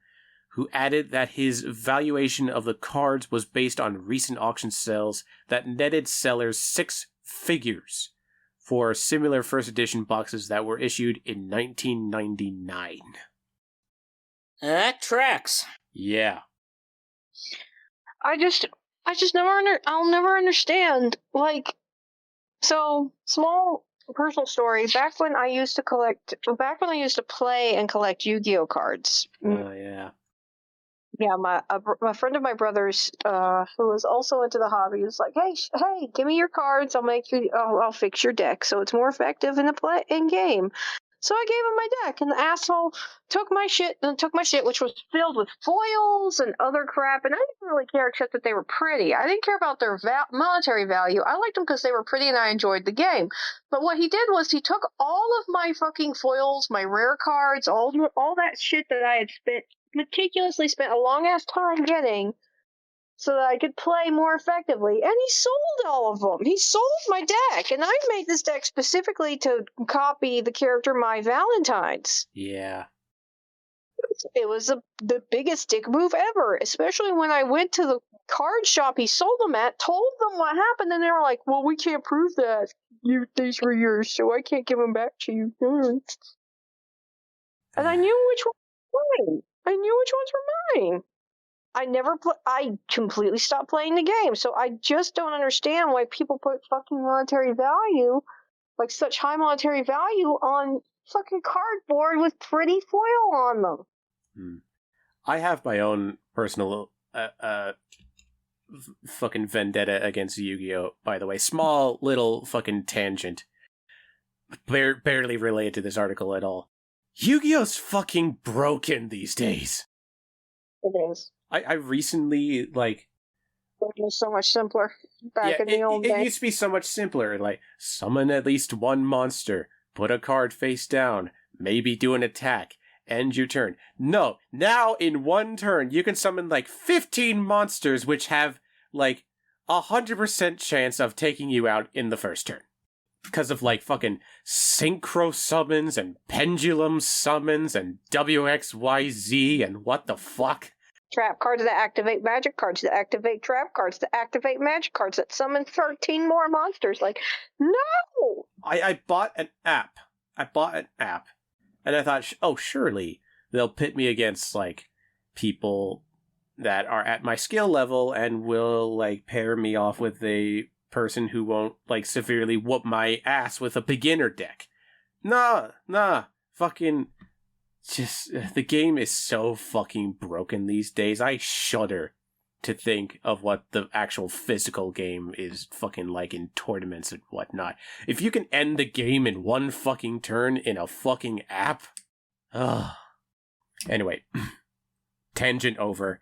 Speaker 1: who added that his valuation of the cards was based on recent auction sales that netted sellers 6 figures for similar first edition boxes that were issued in 1999.
Speaker 2: That tracks.
Speaker 1: Yeah.
Speaker 4: I just I'll never understand. Like, so small personal story. Back when I used to play and collect Yu-Gi-Oh cards.
Speaker 1: Oh, yeah.
Speaker 4: Yeah, my friend of my brother's, who was also into the hobby, was like, "Hey, give me your cards. I'll fix your deck so it's more effective in game." So I gave him my deck, and the asshole took my shit, which was filled with foils and other crap, and I didn't really care except that they were pretty. I didn't care about their monetary value. I liked them because they were pretty and I enjoyed the game. But what he did was he took all of my fucking foils, my rare cards, all that shit that I had meticulously spent a long-ass time getting, so that I could play more effectively. And he sold all of them. He sold my deck. And I made this deck specifically to copy the character My Valentine's.
Speaker 1: Yeah.
Speaker 4: It was the biggest dick move ever, especially when I went to the card shop he sold them at, told them what happened, and they were like, "Well, we can't prove that. These were yours, so I can't give them back to you." And I knew which ones were mine. I completely stopped playing the game, so I just don't understand why people put fucking monetary value, like such high monetary value, on fucking cardboard with pretty foil on them.
Speaker 1: I have my own personal fucking vendetta against Yu-Gi-Oh, by the way. Small little fucking tangent. Barely related to this article at all. Yu-Gi-Oh's fucking broken these days.
Speaker 4: It is.
Speaker 1: I recently, like...
Speaker 4: It was so much simpler back in the old days.
Speaker 1: It used to be so much simpler. Like, summon at least one monster, put a card face down, maybe do an attack, end your turn. No, now in one turn, you can summon like 15 monsters which have like 100% chance of taking you out in the first turn. Because of like fucking synchro summons and pendulum summons and WXYZ and what the fuck?
Speaker 4: Trap cards that activate magic cards, that activate trap cards, that activate magic cards, that summon 13 more monsters. Like, no!
Speaker 1: I bought an app. And I thought, oh, surely they'll pit me against, like, people that are at my skill level and will, like, pair me off with a person who won't, like, severely whoop my ass with a beginner deck. Nah, fucking... Just, the game is so fucking broken these days. I shudder to think of what the actual physical game is fucking like in tournaments and whatnot. If you can end the game in one fucking turn in a fucking app... Ugh. Anyway. Tangent over.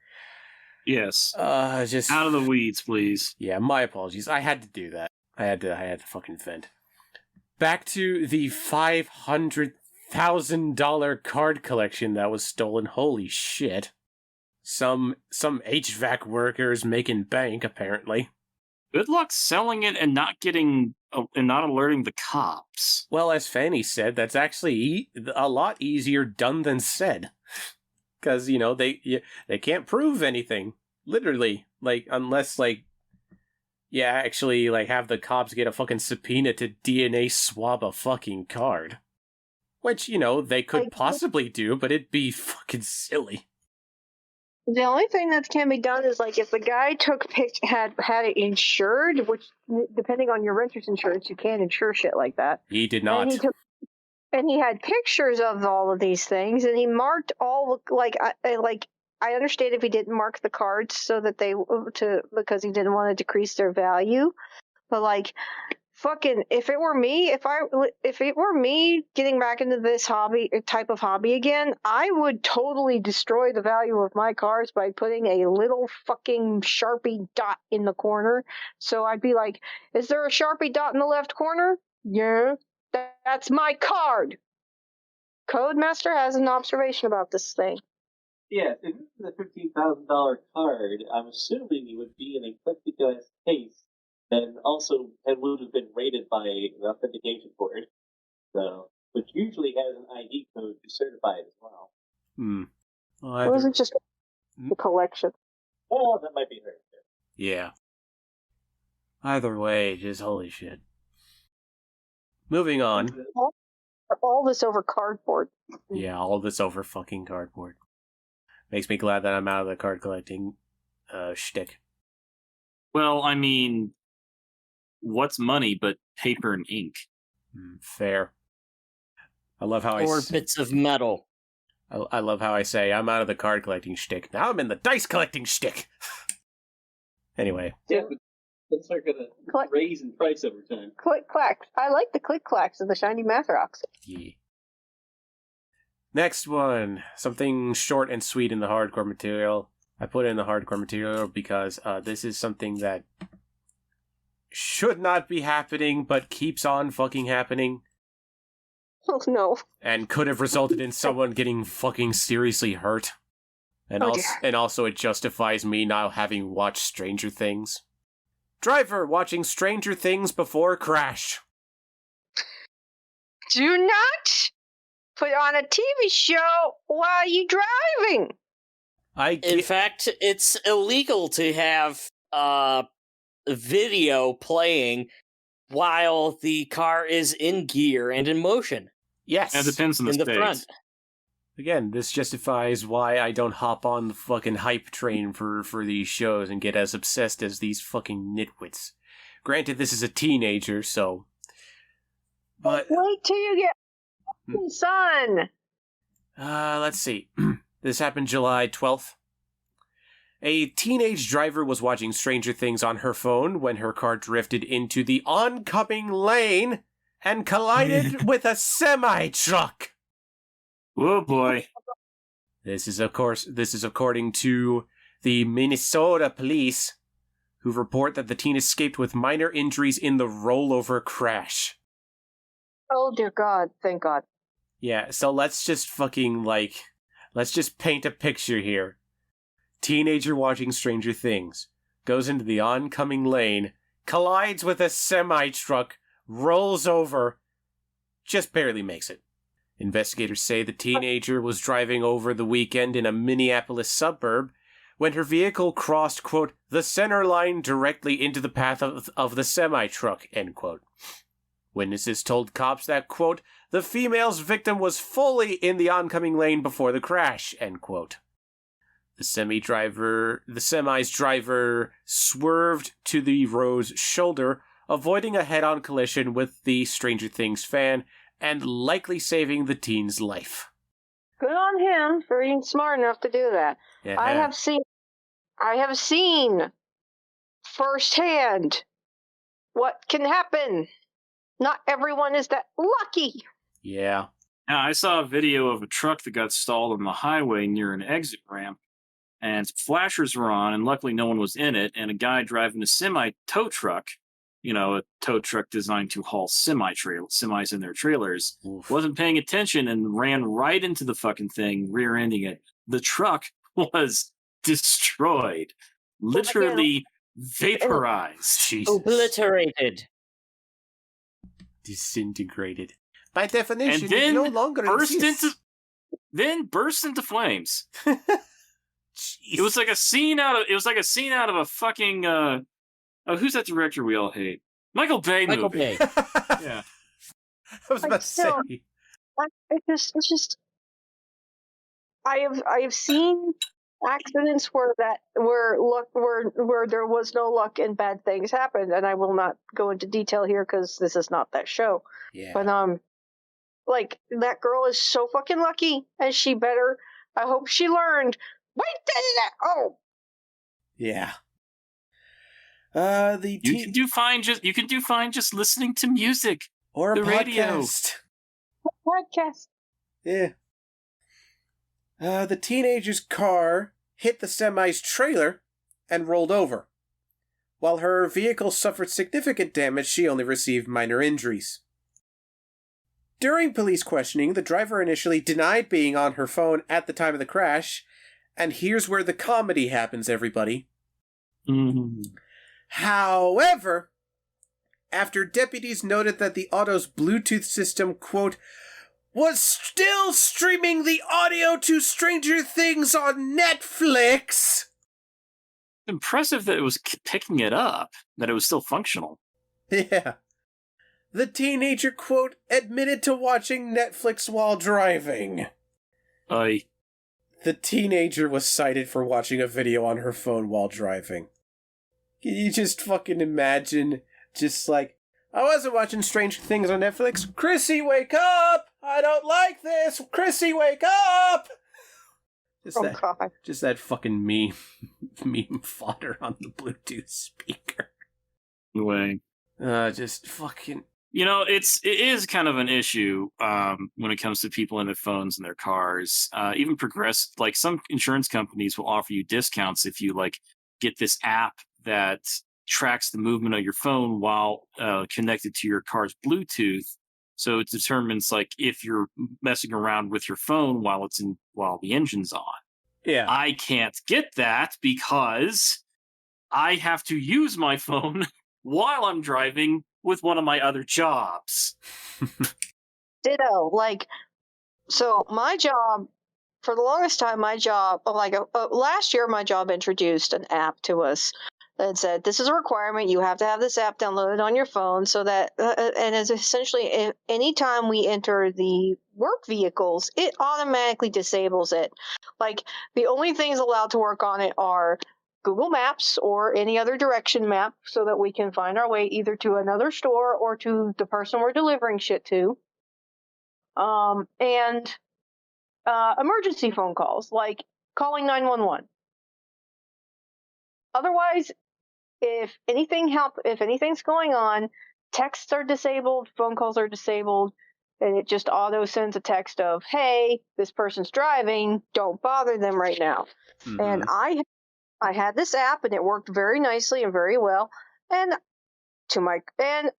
Speaker 3: Yes.
Speaker 1: Just...
Speaker 3: Out of the weeds, please.
Speaker 1: Yeah, my apologies. I had to do that. I had to fucking vent. Back to the $500,000 $50,000 card collection that was stolen. Holy shit. Some HVAC workers making bank, apparently.
Speaker 3: Good luck selling it and not alerting the cops.
Speaker 1: Well, as Fanny said, that's actually a lot easier done than said. Because, they can't prove anything. Literally. Unless, actually, have the cops get a fucking subpoena to DNA swab a fucking card. Which, they could possibly do, but it'd be fucking silly.
Speaker 4: The only thing that can be done is if the guy had it insured, which depending on your renter's insurance, you can't insure shit like that.
Speaker 1: He did not.
Speaker 4: And he had pictures of all of these things, and he marked all I understand if he didn't mark the cards so that because he didn't want to decrease their value, but fucking if it were me getting back into this type of hobby again, I would totally destroy the value of my cards by putting a little fucking Sharpie dot in the corner. So I'd be like, is there a Sharpie dot in the left corner? Yeah, that's my card. Codemaster has an observation about this thing.
Speaker 5: Yeah, if this is a $15,000 card, I'm assuming it would be in a plexiglass case. And also, it would have been rated by the authentication board, which usually has an ID code to certify it as well.
Speaker 1: Well,
Speaker 4: it wasn't just the collection.
Speaker 5: Well, that might be her.
Speaker 1: Yeah. Either way, just holy shit. Moving on.
Speaker 4: All this over cardboard.
Speaker 1: Yeah, all this over fucking cardboard. Makes me glad that I'm out of the card collecting shtick.
Speaker 3: Well, I mean, what's money but paper and ink?
Speaker 1: Fair. I love how
Speaker 2: or bits of metal.
Speaker 1: I love how I say I'm out of the card collecting shtick. Now I'm in the dice collecting shtick. Anyway.
Speaker 5: Yeah, but those are gonna raise in price over time.
Speaker 4: Click clacks. I like the click clacks of the shiny math rocks.
Speaker 1: Yeah. Next one, something short and sweet in the hardcore material. I put it in the hardcore material because this is something that should not be happening, but keeps on fucking happening.
Speaker 4: Oh no.
Speaker 1: And could have resulted in someone getting fucking seriously hurt. And also it justifies me now having watched Stranger Things. Driver watching Stranger Things before crash.
Speaker 4: Do not put on a TV show while you're driving.
Speaker 2: In fact, it's illegal to have video playing while the car is in gear and in motion.
Speaker 1: Yes.
Speaker 3: It depends on the states.
Speaker 2: Front.
Speaker 1: Again, this justifies why I don't hop on the fucking hype train for these shows and get as obsessed as these fucking nitwits. Granted, this is a teenager, so... But
Speaker 4: wait till you get son.
Speaker 1: Let's see. This happened July 12th. A teenage driver was watching Stranger Things on her phone when her car drifted into the oncoming lane and collided with a semi-truck.
Speaker 3: Oh boy.
Speaker 1: This is according to the Minnesota police, who report that the teen escaped with minor injuries in the rollover crash.
Speaker 4: Oh dear God, thank God.
Speaker 1: Yeah, so let's just paint a picture here. Teenager watching Stranger Things, goes into the oncoming lane, collides with a semi-truck, rolls over, just barely makes it. Investigators say the teenager was driving over the weekend in a Minneapolis suburb when her vehicle crossed, quote, the center line directly into the path of the semi-truck, end quote. Witnesses told cops that, quote, the female's victim was fully in the oncoming lane before the crash, end quote. The semi's driver swerved to the road's shoulder, avoiding a head-on collision with the Stranger Things fan and likely saving the teen's life.
Speaker 4: Good on him for being smart enough to do that.
Speaker 1: Yeah.
Speaker 4: I have seen firsthand what can happen. Not everyone is that lucky.
Speaker 1: Yeah.
Speaker 3: Now, I saw a video of a truck that got stalled on the highway near an exit ramp, and flashers were on, and luckily no one was in it, and a guy driving a semi-tow truck a tow truck designed to haul semis in their trailers,
Speaker 1: Oof.
Speaker 3: wasn't paying attention and ran right into the fucking thing, rear-ending it. The truck was destroyed, literally vaporized.
Speaker 1: Jesus.
Speaker 2: Obliterated.
Speaker 1: Disintegrated. By definition,
Speaker 3: And then
Speaker 1: it no longer exists.
Speaker 3: burst into flames. It was like a scene out of a fucking who's that director we all hate? Michael Bay
Speaker 2: Michael
Speaker 3: movie.
Speaker 2: Bay.
Speaker 3: Yeah.
Speaker 1: I was about to say.
Speaker 4: It's just. I have seen accidents where there was no luck and bad things happened, and I will not go into detail here because this is not that show.
Speaker 1: Yeah.
Speaker 4: But like that girl is so fucking lucky, and she better. I hope she learned. Oh.
Speaker 1: Yeah.
Speaker 3: You can do fine just listening to music
Speaker 1: or a
Speaker 3: the radio.
Speaker 4: Podcast.
Speaker 1: Yeah. The teenager's car hit the semi's trailer and rolled over. While her vehicle suffered significant damage, she only received minor injuries. During police questioning, the driver initially denied being on her phone at the time of the crash, and here's where the comedy happens, everybody.
Speaker 3: Mm-hmm.
Speaker 1: However, after deputies noted that the auto's Bluetooth system, quote, was still streaming the audio to Stranger Things on Netflix.
Speaker 3: Impressive that it was picking it up, that it was still functional.
Speaker 1: Yeah. The teenager, quote, admitted to watching Netflix while driving. The teenager was cited for watching a video on her phone while driving. Can you just fucking imagine, just like, I wasn't watching Stranger Things on Netflix. Chrissy, wake up! I don't like this! Chrissy, wake up!
Speaker 4: God.
Speaker 1: Just that fucking meme fodder on the Bluetooth speaker.
Speaker 3: Way.
Speaker 1: Just fucking...
Speaker 3: it is kind of an issue when it comes to people and their phones and their cars. Even like some insurance companies will offer you discounts if you like get this app that tracks the movement of your phone while connected to your car's Bluetooth. So it determines like if you're messing around with your phone while the engine's on.
Speaker 1: Yeah.
Speaker 3: I can't get that because I have to use my phone while I'm driving with one of my other jobs.
Speaker 4: Ditto. So my job, for the longest time, last year, my job introduced an app to us that said, this is a requirement. You have to have this app downloaded on your phone so that, and it's essentially anytime we enter the work vehicles, it automatically disables it. Like, the only things allowed to work on it are Google Maps or any other direction map so that we can find our way either to another store or to the person we're delivering shit to. And emergency phone calls, like calling 911. Otherwise, if anything's going on, texts are disabled, phone calls are disabled, and it just auto sends a text of, hey, this person's driving, don't bother them right now. Mm-hmm. And I had this app, and it worked very nicely and very well. And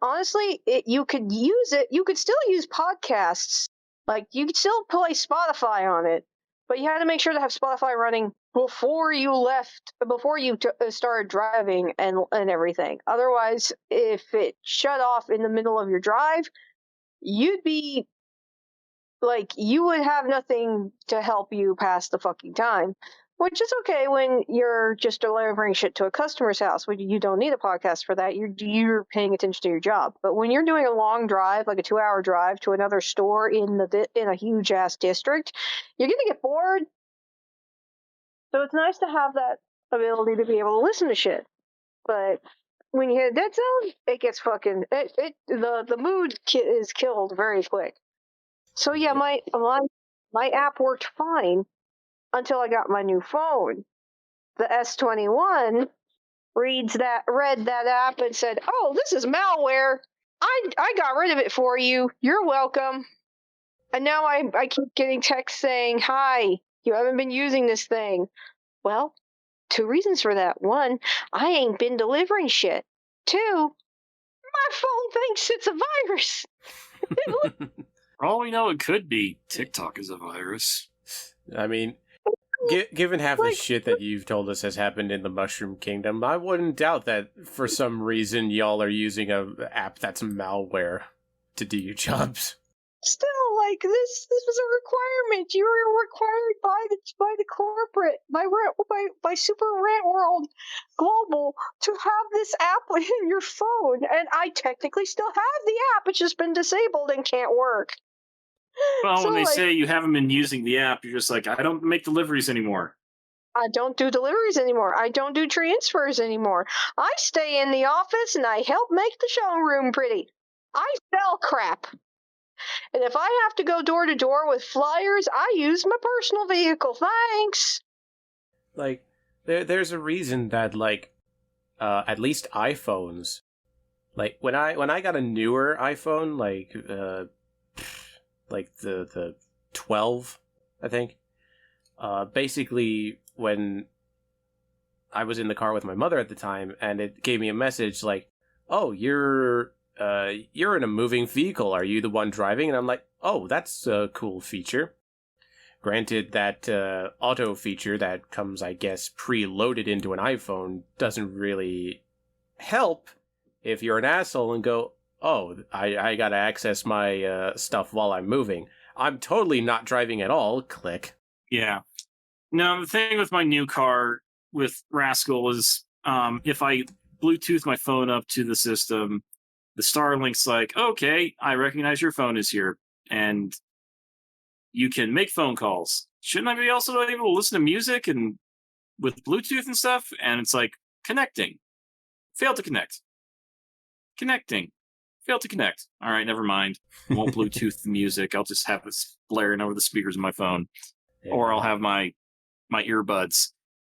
Speaker 4: honestly, you could use it. You could still use podcasts. Like, you could still play Spotify on it, but you had to make sure to have Spotify running before you started driving and everything. Otherwise, if it shut off in the middle of your drive, you would have nothing to help you pass the fucking time. Which is okay when you're just delivering shit to a customer's house. You don't need a podcast for that. You're paying attention to your job. But when you're doing a long drive, like a 2-hour drive to another store in a huge ass district, you're gonna get bored. So it's nice to have that ability to be able to listen to shit. But when you hit a dead zone, it gets fucking the mood is killed very quick. So yeah, my app worked fine. Until I got my new phone. The S21 read that app and said, oh, this is malware. I got rid of it for you. You're welcome. And now I keep getting texts saying, hi, you haven't been using this thing. Well, 2 reasons for that. 1, I ain't been delivering shit. 2, My phone thinks it's a virus.
Speaker 3: For all we know, it could be TikTok is a virus.
Speaker 1: I mean, given half the
Speaker 4: Like-
Speaker 1: shit that you've told us has happened in the Mushroom Kingdom, I wouldn't doubt that for some reason y'all are using a app that's malware to do your jobs.
Speaker 4: Still, like this was a requirement. You were required by the corporate, by Super Rant World Global to have this app in your phone, and I technically still have the app. It's just been disabled and can't work.
Speaker 3: Well,
Speaker 4: So,
Speaker 3: when they
Speaker 4: like,
Speaker 3: say you haven't been using the app, you're just like, I don't make deliveries anymore.
Speaker 4: I don't do deliveries anymore. I don't do transfers anymore. I stay in the office and I help make the showroom pretty. I sell crap. And if I have to go door to door with flyers, I use my personal vehicle. Thanks.
Speaker 1: Like, there's a reason that, like, at least iPhones, like, when I got a newer iPhone, like the 12, I think, basically when I was in the car with my mother at the time, and it gave me a message like, "Oh, you're in a moving vehicle. Are you the one driving?" And I'm like, "Oh, that's a cool feature." Granted, that auto feature that comes, I guess, preloaded into an iPhone doesn't really help if you're an asshole and go, "Oh, I gotta access my stuff while I'm moving. I'm totally not driving at all." Click.
Speaker 3: Yeah. Now, the thing with my new car with Rascal is if I Bluetooth my phone up to the system, the Starlink's like, okay, I recognize your phone is here, and you can make phone calls. Shouldn't I be also able to listen to music and with Bluetooth and stuff? And it's like, connecting. Failed to connect. Connecting. Failed to connect. All right, never mind. I won't Bluetooth the music. I'll just have this blaring over the speakers of my phone.
Speaker 1: Yeah.
Speaker 3: Or I'll have my earbuds.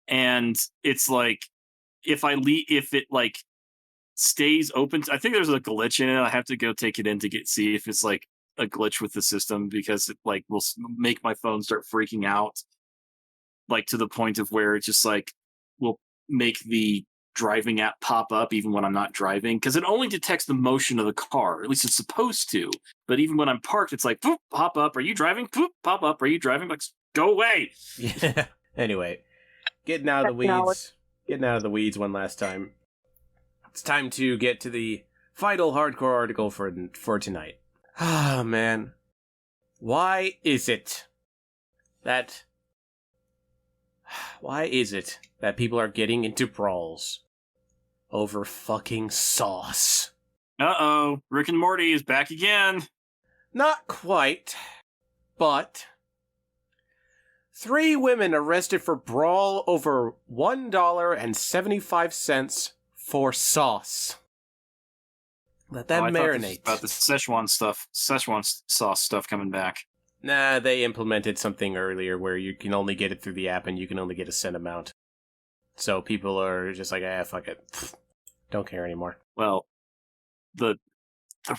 Speaker 3: And it's like, if it like stays open, I think there's a glitch in it. I have to go take it in to see if it's like a glitch with the system, because it like will make my phone start freaking out, like to the point of where it just like will make the driving app pop up even when I'm not driving, because it only detects the motion of the car, or at least it's supposed to. But even when I'm parked, it's like, poop, pop up, are you driving? Poop, pop up, are you driving? Like, go away.
Speaker 1: Yeah. Anyway, getting out of the weeds one last time. It's time to get to the final hardcore article for tonight. Ah, man. Why is it that people are getting into brawls over fucking sauce?
Speaker 3: Uh-oh, Rick and Morty is back again.
Speaker 1: Not quite, but 3 women arrested for brawl over $1.75 for sauce. Let that
Speaker 3: I thought this was
Speaker 1: marinate.
Speaker 3: about the Szechuan sauce stuff coming back.
Speaker 1: Nah, they implemented something earlier where you can only get it through the app and you can only get a set amount. So people are just like, fuck it. Pfft, don't care anymore.
Speaker 3: Well, the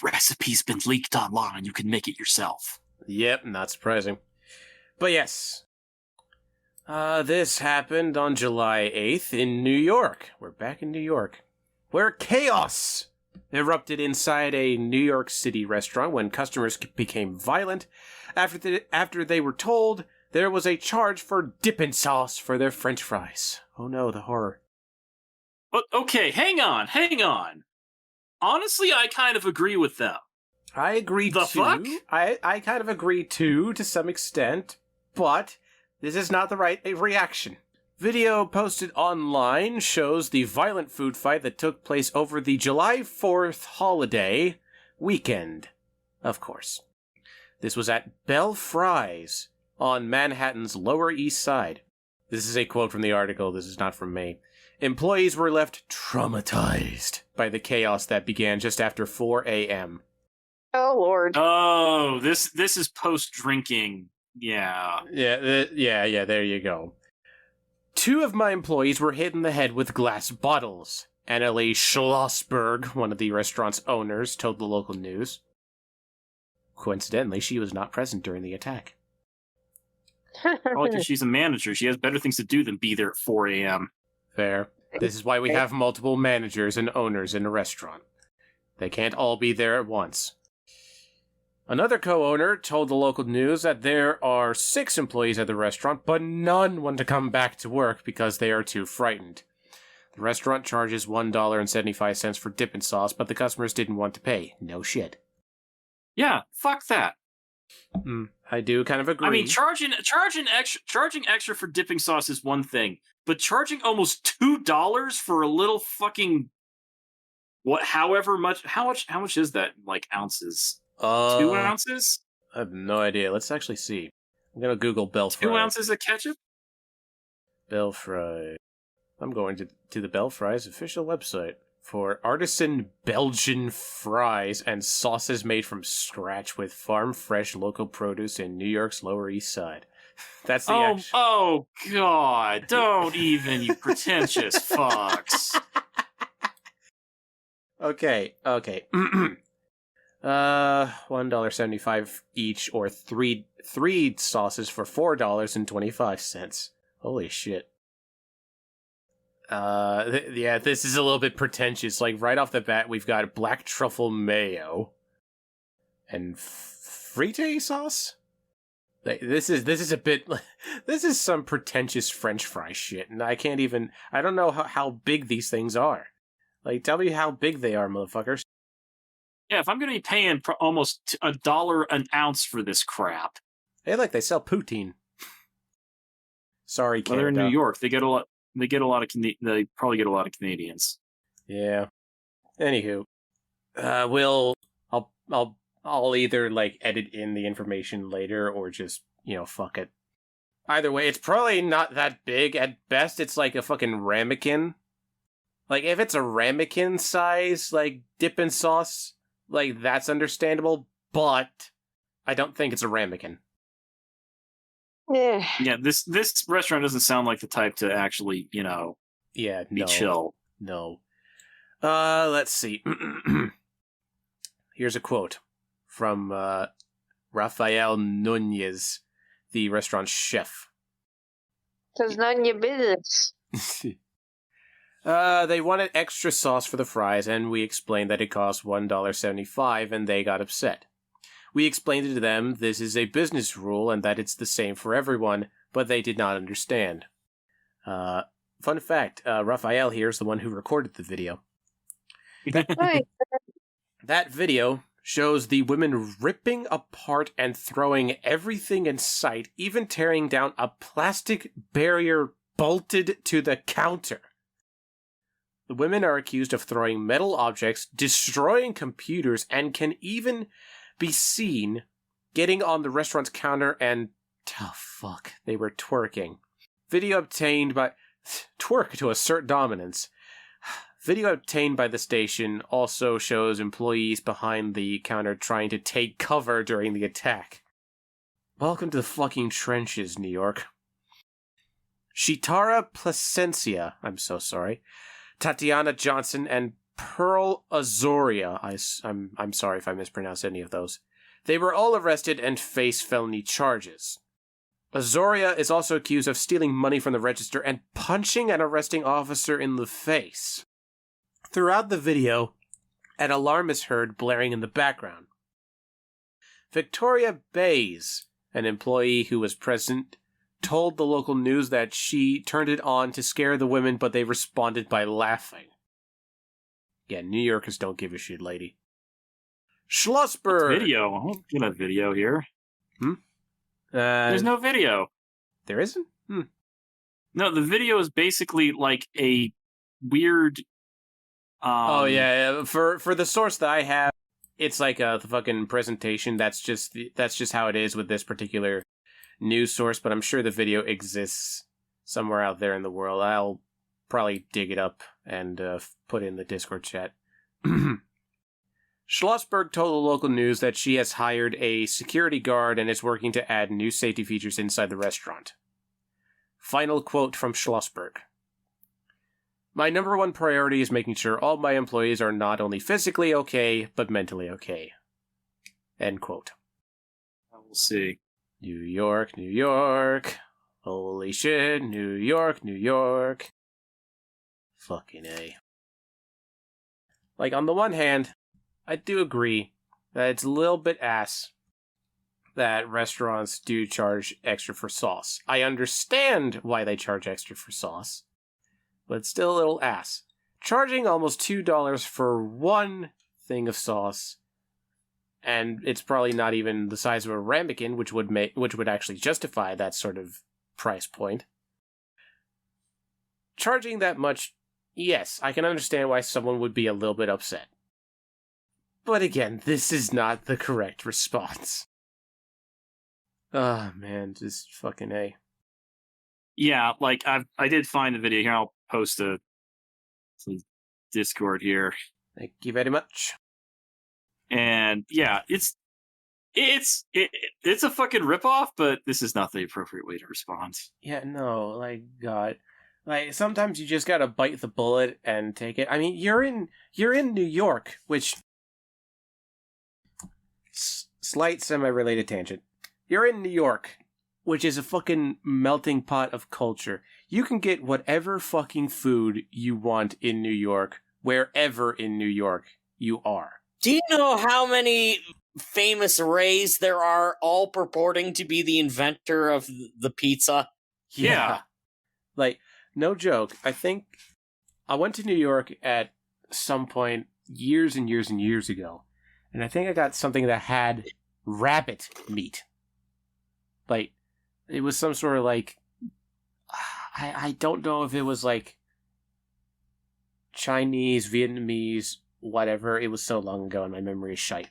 Speaker 3: recipe's been leaked online. You can make it yourself.
Speaker 1: Yep, not surprising. But yes. This happened on July 8th in New York. We're back in New York. Where chaos erupted inside a New York City restaurant when customers became violent after they were told there was a charge for dipping sauce for their French fries. Oh no, the horror.
Speaker 3: Okay, hang on. Honestly, I kind of agree with them.
Speaker 1: I agree
Speaker 3: The
Speaker 1: too.
Speaker 3: fuck?
Speaker 1: I kind of agree too, to some extent, but this is not the right reaction. Video posted online shows the violent food fight that took place over the July 4th holiday weekend. Of course. This was at Bell Fry's on Manhattan's Lower East Side. This is a quote from the article. This is not from me. Employees were left traumatized by the chaos that began just after 4 a.m.
Speaker 4: Oh Lord.
Speaker 3: Oh, this is post-drinking. Yeah.
Speaker 1: Yeah, there you go. 2 of my employees were hit in the head with glass bottles. Annalie Schlossberg, one of the restaurant's owners, told the local news. Coincidentally, she was not present during the attack.
Speaker 3: Probably because she's a manager. She has better things to do than be there at 4 a.m.
Speaker 1: Fair. This is why we have multiple managers and owners in a restaurant. They can't all be there at once. Another co-owner told the local news that there are 6 employees at the restaurant, but none want to come back to work because they are too frightened. The restaurant charges $1.75 for dipping sauce, but the customers didn't want to pay. No shit.
Speaker 3: Yeah, fuck that.
Speaker 1: I do kind of agree.
Speaker 3: I mean, charging extra for dipping sauce is one thing, but charging almost $2 for a little fucking how much is that in, like, ounces? 2 ounces?
Speaker 1: I have no idea. Let's actually see. I'm gonna Google Bell Fry.
Speaker 3: 2 ounces of ketchup?
Speaker 1: Bell Fry. I'm going to the Bell Fry's official website for artisan Belgian fries and sauces made from scratch with farm-fresh local produce in New York's Lower East Side. That's the
Speaker 3: Oh, God. Don't even, you pretentious fucks.
Speaker 1: Okay. $1.75 each, or three sauces for $4.25. Holy shit. Yeah, this is a little bit pretentious. Like, right off the bat, we've got black truffle mayo and frite sauce. This is a bit. This is some pretentious French fry shit, and I don't know how big these things are. Like, tell me how big they are, motherfuckers.
Speaker 3: Yeah, if I'm going to be paying almost $1 an ounce for this crap.
Speaker 1: Hey, look, they sell poutine. Sorry, Canada.
Speaker 3: Well, they're in New York. They probably get a lot of Canadians.
Speaker 1: Yeah. Anywho, I'll either like edit in the information later or just, fuck it. Either way, it's probably not that big. At best, it's like a fucking ramekin. Like, if it's a ramekin size, like, dipping sauce, like, that's understandable, but I don't think it's a ramekin.
Speaker 3: Yeah, this restaurant doesn't sound like the type to actually, be chill.
Speaker 1: No. Let's see. Here's a quote from Rafael Nunez, the restaurant chef.
Speaker 4: Because none of your business.
Speaker 1: They wanted extra sauce for the fries, and we explained that it cost $1.75, and they got upset. We explained to them this is a business rule and that it's the same for everyone, but they did not understand. Fun fact, Raphael here is the one who recorded the video. That video shows the women ripping apart and throwing everything in sight, even tearing down a plastic barrier bolted to the counter. The women are accused of throwing metal objects, destroying computers, and can even be seen getting on the restaurant's counter and... oh, fuck. They were twerking. Video obtained by... twerk to assert dominance. Video obtained by the station also shows employees behind the counter trying to take cover during the attack. Welcome to the fucking trenches, New York. Shitara Placencia, I'm so sorry, Tatiana Johnson, and Pearl Azoria, I'm sorry if I mispronounced any of those. They were all arrested and face felony charges. Azoria is also accused of stealing money from the register and punching an arresting officer in the face. Throughout the video, an alarm is heard blaring in the background. Victoria Bays, an employee who was present, told the local news that she turned it on to scare the women, but they responded by laughing. Yeah, New Yorkers don't give a shit, lady. Schlossberg!
Speaker 3: Video. I don't get a video here. There's no video.
Speaker 1: There isn't?
Speaker 3: No, the video is basically like a weird...
Speaker 1: oh, yeah. For the source that I have, it's like the fucking presentation. That's just how it is with this particular news source, but I'm sure the video exists somewhere out there in the world. I'll probably dig it up and put it in the Discord chat. Schlossberg told the local news that she has hired a security guard and is working to add new safety features inside the restaurant. Final quote from Schlossberg. My number one priority is making sure all my employees are not only physically okay, but mentally okay. End quote.
Speaker 3: We'll see.
Speaker 1: New York, New York. Holy shit, New York, New York. Fucking A. Like, on the one hand, I do agree that it's a little bit ass that restaurants do charge extra for sauce. I understand why they charge extra for sauce, but it's still a little ass. Charging almost $2 for one thing of sauce, and it's probably not even the size of a ramekin, which would actually justify that sort of price point. Charging that much, yes, I can understand why someone would be a little bit upset. But again, this is not the correct response. Oh man, just fucking A.
Speaker 3: Yeah, like I did find the video here. I'll post a Discord here.
Speaker 1: Thank you very much.
Speaker 3: And yeah, it's a fucking ripoff, but this is not the appropriate way to respond.
Speaker 1: Yeah, no, like, God. Like, sometimes you just gotta bite the bullet and take it. I mean, you're in New York, which... Slight semi-related tangent. You're in New York, which is a fucking melting pot of culture. You can get whatever fucking food you want in New York, wherever in New York you are.
Speaker 2: Do you know how many famous Rays there are, all purporting to be the inventor of the pizza?
Speaker 3: Yeah.
Speaker 1: Like, no joke. I think I went to New York at some point years and years and years ago, and I think I got something that had rabbit meat. Like, it was some sort of like, I don't know if it was like Chinese, Vietnamese, whatever. It was so long ago and my memory is shite.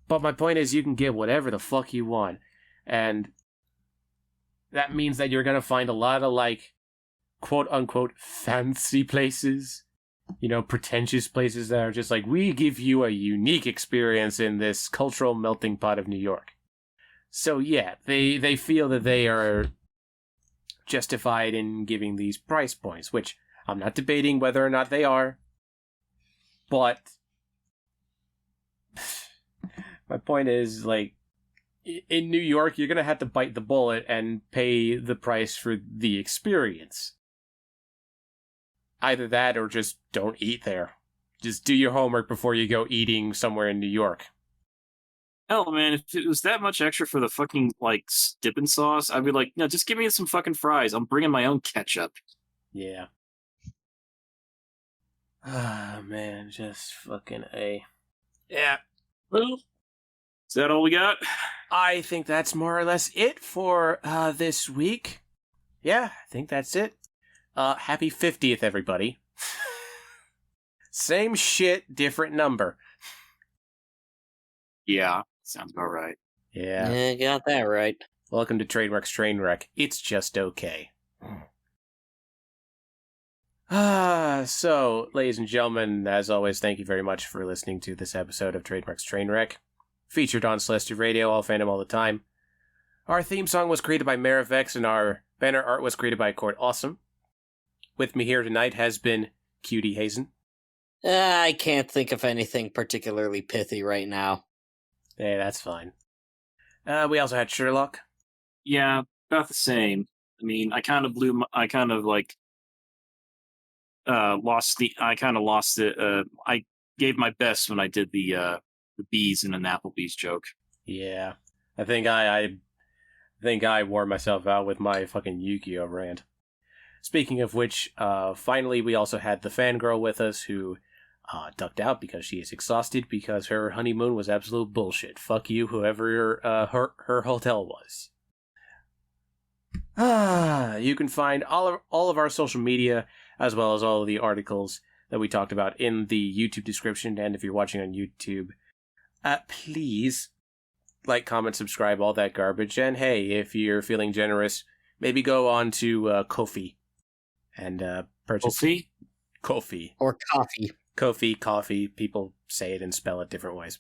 Speaker 1: But my point is, you can get whatever the fuck you want. And that means that you're gonna find a lot of like, quote unquote, fancy places. You know, pretentious places that are just like, we give you a unique experience in this cultural melting pot of New York. So yeah, they feel that they are justified in giving these price points, which I'm not debating whether or not they are. But my point is, like, in New York, you're going to have to bite the bullet and pay the price for the experience. Either that or just don't eat there. Just do your homework before you go eating somewhere in New York.
Speaker 3: Hell, man, if it was that much extra for the fucking, like, dipping sauce, I'd be like, no, just give me some fucking fries. I'm bringing my own ketchup.
Speaker 1: Yeah. Ah, man, just fucking A. Yeah.
Speaker 3: Well, is that all we got?
Speaker 1: I think that's more or less it for this week. Yeah, I think that's it. Happy 50th, everybody. Same shit, different number.
Speaker 3: Yeah, sounds about right.
Speaker 1: Yeah.
Speaker 2: Yeah, got that right.
Speaker 1: Welcome to Trademark's Trainwreck. It's just okay. So, ladies and gentlemen, as always, thank you very much for listening to this episode of Trademark's Trainwreck, featured on Celestial Radio, all fandom all the time. Our theme song was created by Marivex, and our banner art was created by Court Awesome. With me here tonight has been Cutie Hazen.
Speaker 2: I can't think of anything particularly pithy right now.
Speaker 1: Hey, that's fine. We also had Sherlock.
Speaker 3: Yeah, about the same. I mean, I kind of lost it. I gave my best when I did the bees in an Applebee's joke.
Speaker 1: Yeah. I think I wore myself out with my fucking Yu-Gi-Oh rant. Speaking of which, finally we also had the fangirl with us who ducked out because she is exhausted because her honeymoon was absolute bullshit. Fuck you, whoever her hotel was. You can find all of our social media as well as all of the articles that we talked about in the YouTube description. And if you're watching on YouTube, please like, comment, subscribe, all that garbage. And hey, if you're feeling generous, maybe go on to Ko-fi and purchase Ko-fi
Speaker 2: Or coffee.
Speaker 1: Ko-fi, coffee. People say it and spell it different ways.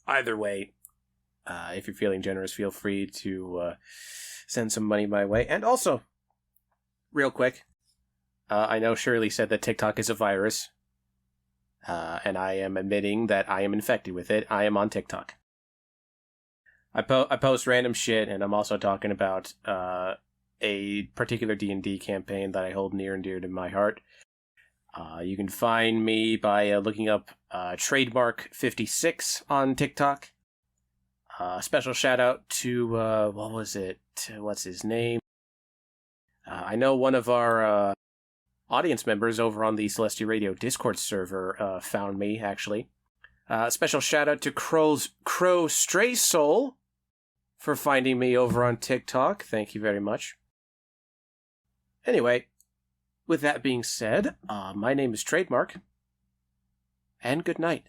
Speaker 1: Either way, if you're feeling generous, feel free to send some money my way. And also, real quick, I know Shirley said that TikTok is a virus, and I am admitting that I am infected with it. I am on TikTok. I post random shit, and I'm also talking about a particular D&D campaign that I hold near and dear to my heart. You can find me by looking up Trademark 56 on TikTok. Special shout out to, what was it? What's his name? I know one of our audience members over on the Celestia Radio Discord server found me, actually. Special shout out to Crow Stray Soul for finding me over on TikTok. Thank you very much. Anyway, with that being said, my name is Trademark, and good night.